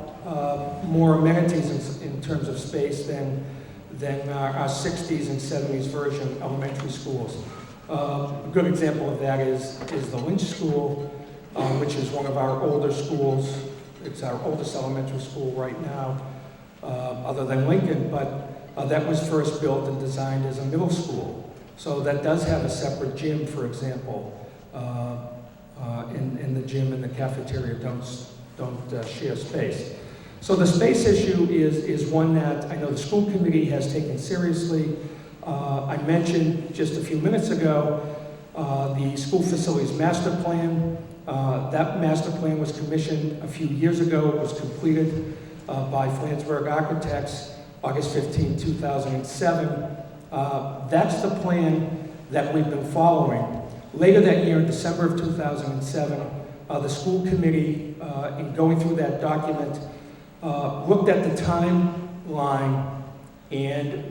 S12: more amenities in terms of space than our 60s and 70s version elementary schools. A good example of that is the Lynch School, which is one of our older schools. It's our oldest elementary school right now, other than Lincoln, but that was first built and designed as a middle school. So that does have a separate gym, for example, and the gym and the cafeteria don't share space. So the space issue is one that I know the school committee has taken seriously. I mentioned just a few minutes ago the school facilities master plan. That master plan was commissioned a few years ago. It was completed by Flansburgh Architects, August 15, 2007. That's the plan that we've been following. Later that year, in December of 2007, the school committee, in going through that document, looked at the timeline and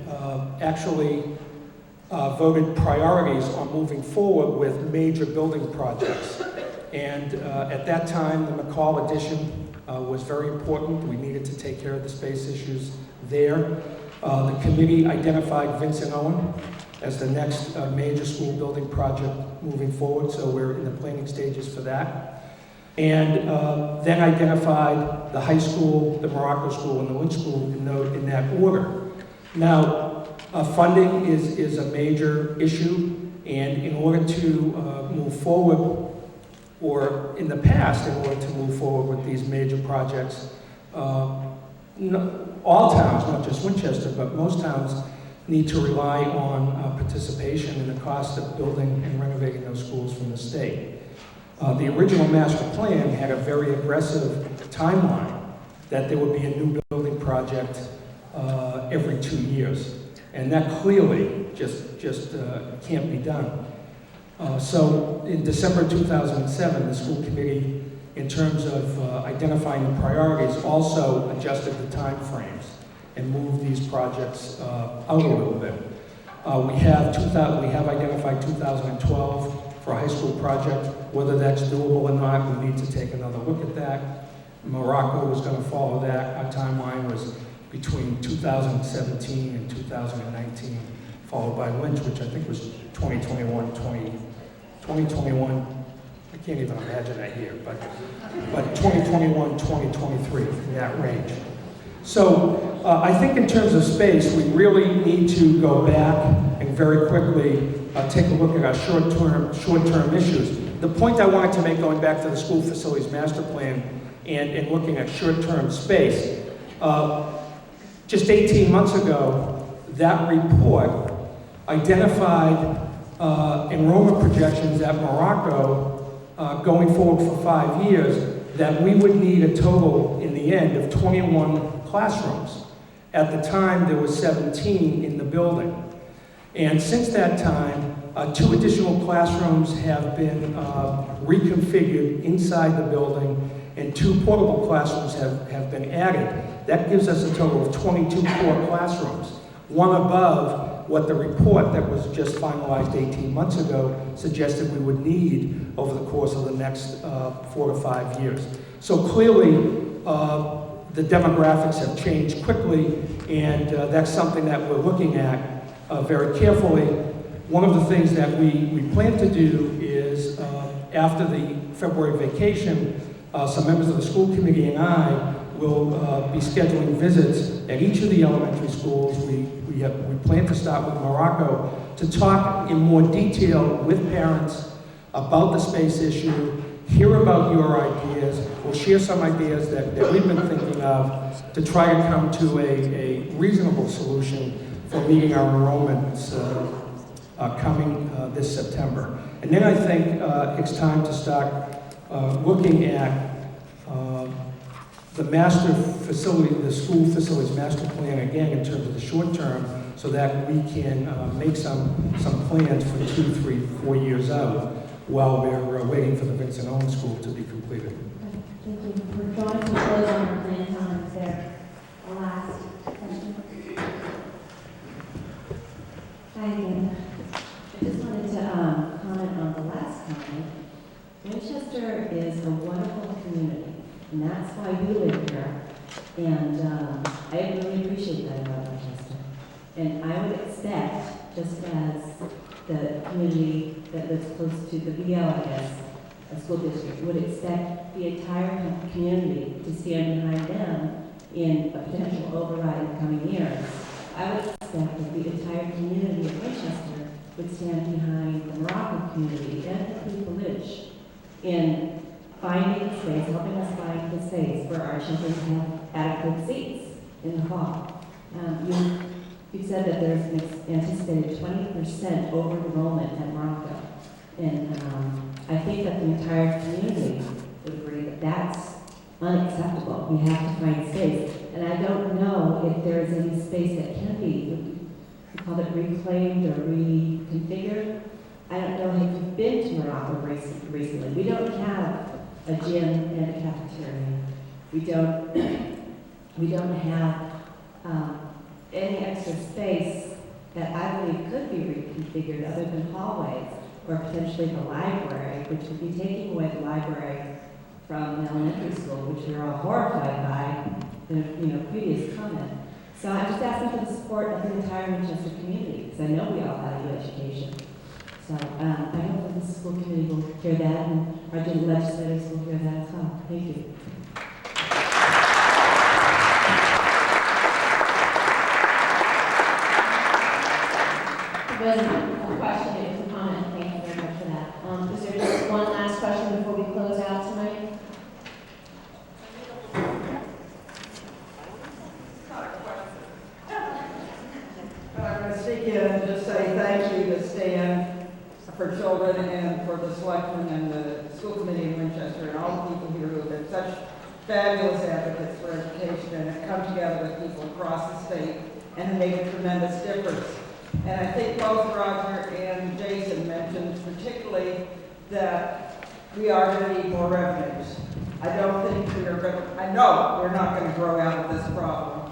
S12: actually voted priorities on moving forward with major building projects. And at that time, the McCall addition was very important. We needed to take care of the space issues there. The committee identified Vincent Owen as the next major school building project moving forward, so we're in the planning stages for that. And then identified the high school, the Morocco School, and the Lynch School in that order. Now, funding is a major issue, and in order to move forward, or in the past, in order to move forward with these major projects, all towns, not just Winchester, but most towns need to rely on participation in the cost of building and renovating those schools from the state. The original master plan had a very aggressive timeline that there would be a new building project every 2 years. And that clearly just can't be done. So in December 2007, the school committee, in terms of identifying the priorities, also adjusted the time frames and moved these projects out a little bit. We have identified 2012 for a high school project. Whether that's doable or not, we need to take another look at that. Morocco was going to follow that. Our timeline was between 2017 and 2019, followed by Lynch, which I think was 2021. I can't even imagine that year, but 2021, 2023, in that range. So I think in terms of space, we really need to go back and very quickly take a look at our short-term issues. The point I wanted to make, going back to the school facilities master plan and looking at short-term space, just 18 months ago, that report identified enrollment projections at Morocco going forward for 5 years, that we would need a total in the end of 21 classrooms. At the time, there was 17 in the building. And since that time, 2 additional classrooms have been reconfigured inside the building, and 2 portable classrooms have been added. That gives us a total of 22 core classrooms, one above what the report that was just finalized 18 months ago suggested we would need over the course of the next 4 to 5 years. So clearly, the demographics have changed quickly, and that's something that we're looking at very carefully. One of the things that we plan to do is, after the February vacation, some members of the school committee and I will be scheduling visits at each of the elementary schools. We plan to start with Morocco to talk in more detail with parents about the space issue, hear about your ideas. We'll share some ideas that we've been thinking of to try to come to a reasonable solution for meeting our enrollments coming this September. And then I think it's time to start looking at the master facility, the school facilities master plan again in terms of the short term, so that we can make some plans for 2, 3, 4 years out while we're waiting for the Vincent Owen School to be completed.
S19: Thank you. We're going to close on our plan time. Is there a last question? Hi again. I just wanted to comment on the last comment. Winchester is a wonderful community, and that's why we live here. And I really appreciate that about Winchester. And I would expect, just as the community that lives close to the VL, I guess, a school district, would expect the entire community to stand behind them in a potential override in the coming years. I would expect that the entire community of Winchester would stand behind the Morocco community and the people Lynch in finding space, helping us find the space for our children to have adequate seats in the fall. You said that there's an anticipated 20% over-enrollment at Morocco. And I think that the entire community would agree that that's unacceptable. We have to find space. And I don't know if there is any space that can be, we call it reclaimed or reconfigured. I don't know if you've been to Morocco recently. We don't have a gym and a cafeteria. We don't have any extra space that I believe could be reconfigured other than hallways or potentially the library, which would be taking away the library from the elementary school, which we were all horrified by in a previous comment. So I'm just asking for the support of the entire Winchester community, because I know we all value education. So I hope that the school committee will hear that, and our legislators will hear that as well. Thank you. It wasn't a question, it was a comment. Thank you very much for that. Is there just one last question before we close out tonight?
S20: I'm going to speak in and just say thank you to Stan for children and for the selectmen and the school committee in Winchester and all the people here who have been such fabulous advocates for education and have come together with people across the state and have made a tremendous difference. And I think both Roger and Jason mentioned particularly that we are going to need more revenues. I don't think we are going to, I know we're not going to grow out of this problem.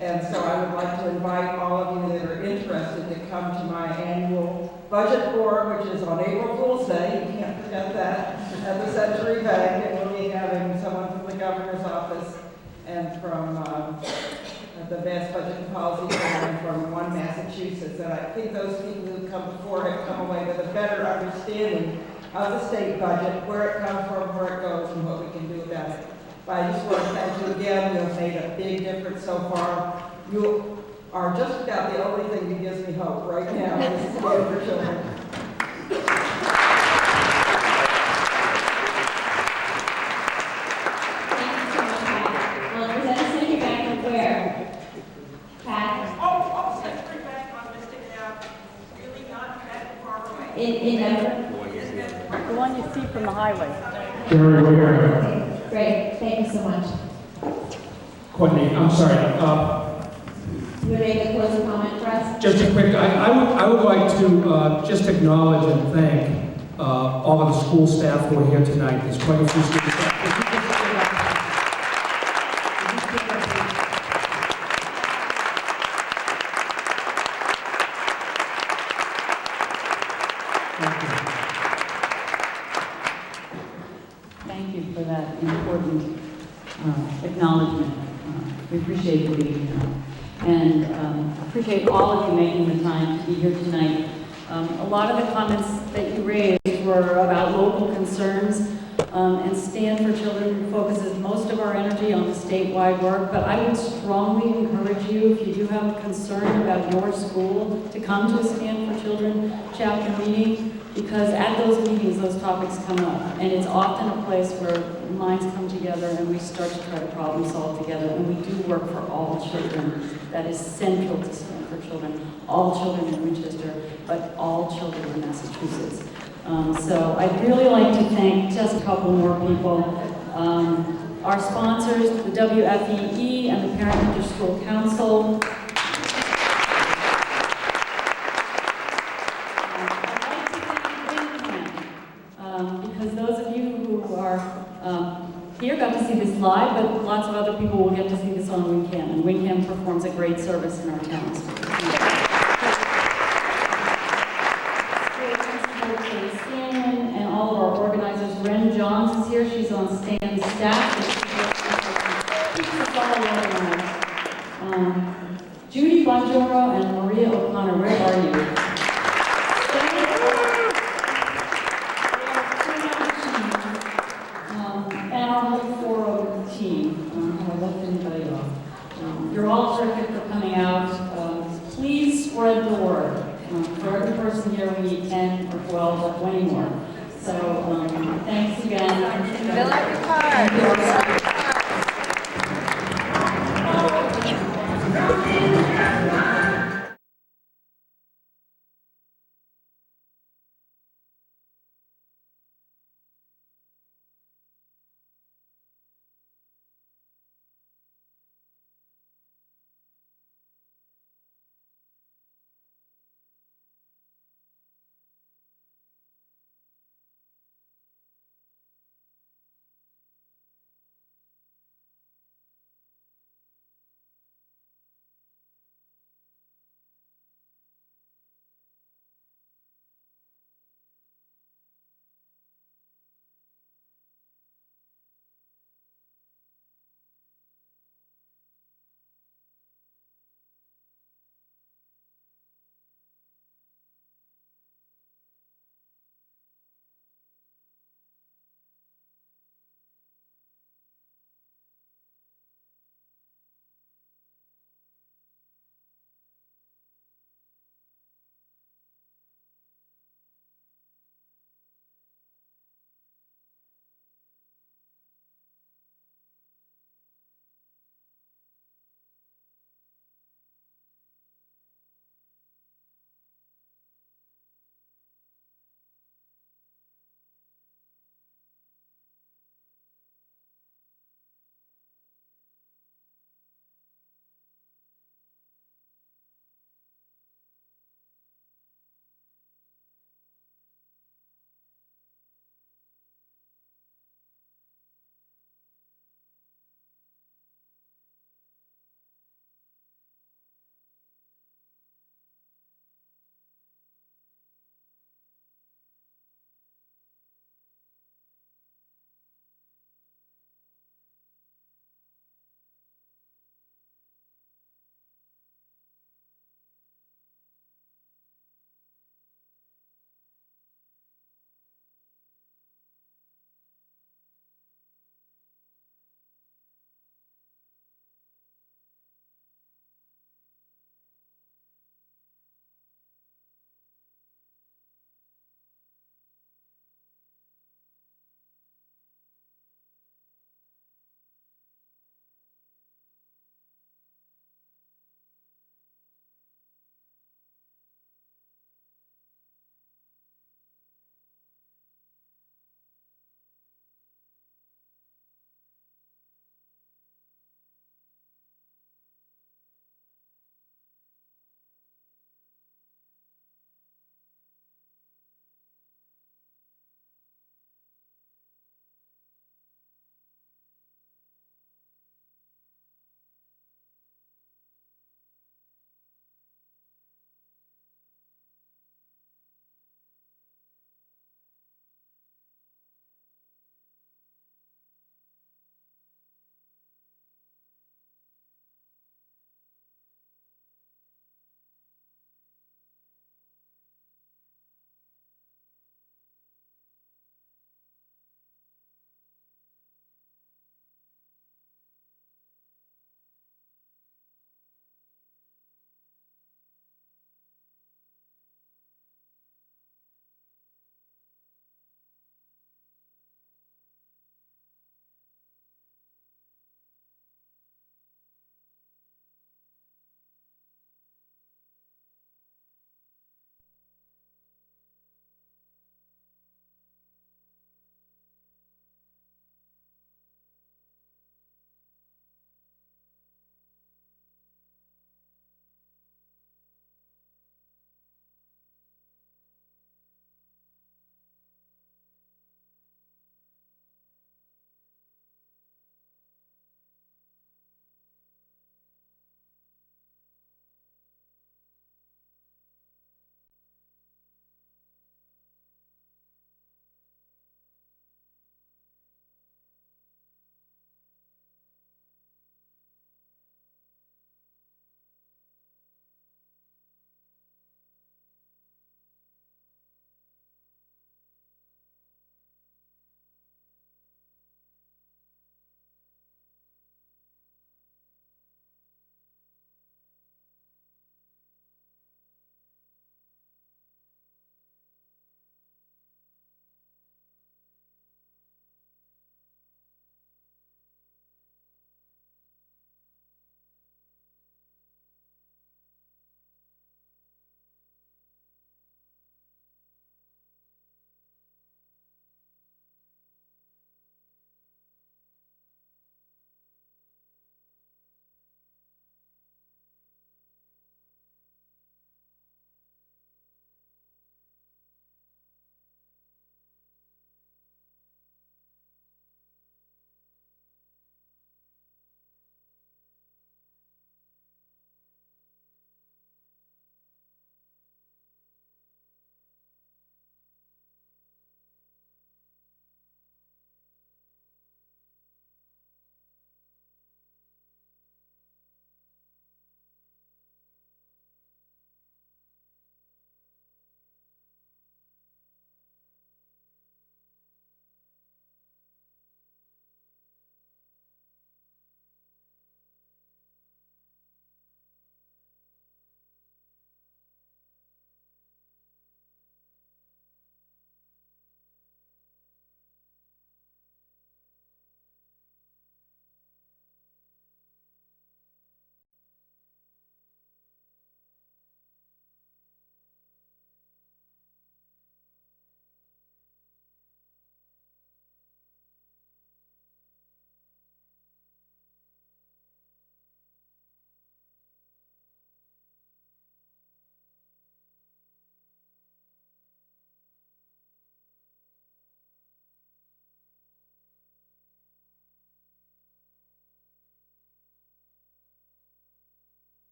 S20: And so I would like to invite all of you that are interested to come to my annual budget forum, which is on April Fool's Day. You can't forget that, at the Century Bank. And we'll be having someone from the governor's office and from the Mass Budget and Policy Center from One Massachusetts. And I think those people who come before have come away with a better understanding of the state budget, where it comes from, where it goes, and what we can do about it. But I just want to thank you again. You have made a big difference so far. You are just about the only thing that gives me hope right now. This is good for children.
S19: Representative back from where? Pat?
S20: Oh, Century Bank on Mystic Ave. Really not that far away.
S19: In Denver?
S21: The one you see from the highway.
S19: Great, thank you so much.
S22: Courtney, I'm sorry.
S19: You would make a closing comment for us?
S22: Just a quick, I would like to just acknowledge and thank all of the school staff who are here tonight. There's quite a few school staff.
S16: Thank you for that important acknowledgement. We appreciate you being here. And appreciate all of you making the time to be here tonight. A lot of the comments that you raised were about local concerns, and Stand for Children focuses most of our energy on the statewide work, but I would strongly encourage you, if you do have a concern about your school, to come to a Stand for Children chapter meeting, because at those meetings, those topics come up. And it's often a place where minds come together and we start to try to problem solve together. And we do work for all children. That is central to Stand for Children. All children in Winchester, but all children in Massachusetts. So I'd really like to thank just a couple more people. Our sponsors, the WFEE and the Parent Inter-School Council. Because those of you who are here got to see this live, but lots of other people will get to see this on WinCam. And WinCam performs a great service in our towns. And all of our organizers. Ren Johns is here. She's on Stan's staff. Keeps us all organized. Judy Bonjoro and Maria O'Connor, where are you? And our whole 4 team. I left anybody off. You're all terrific for coming out. Please spread the word. For every person here, we need 10 or 12 or 20 more. So thanks again.
S21: Fill out your card.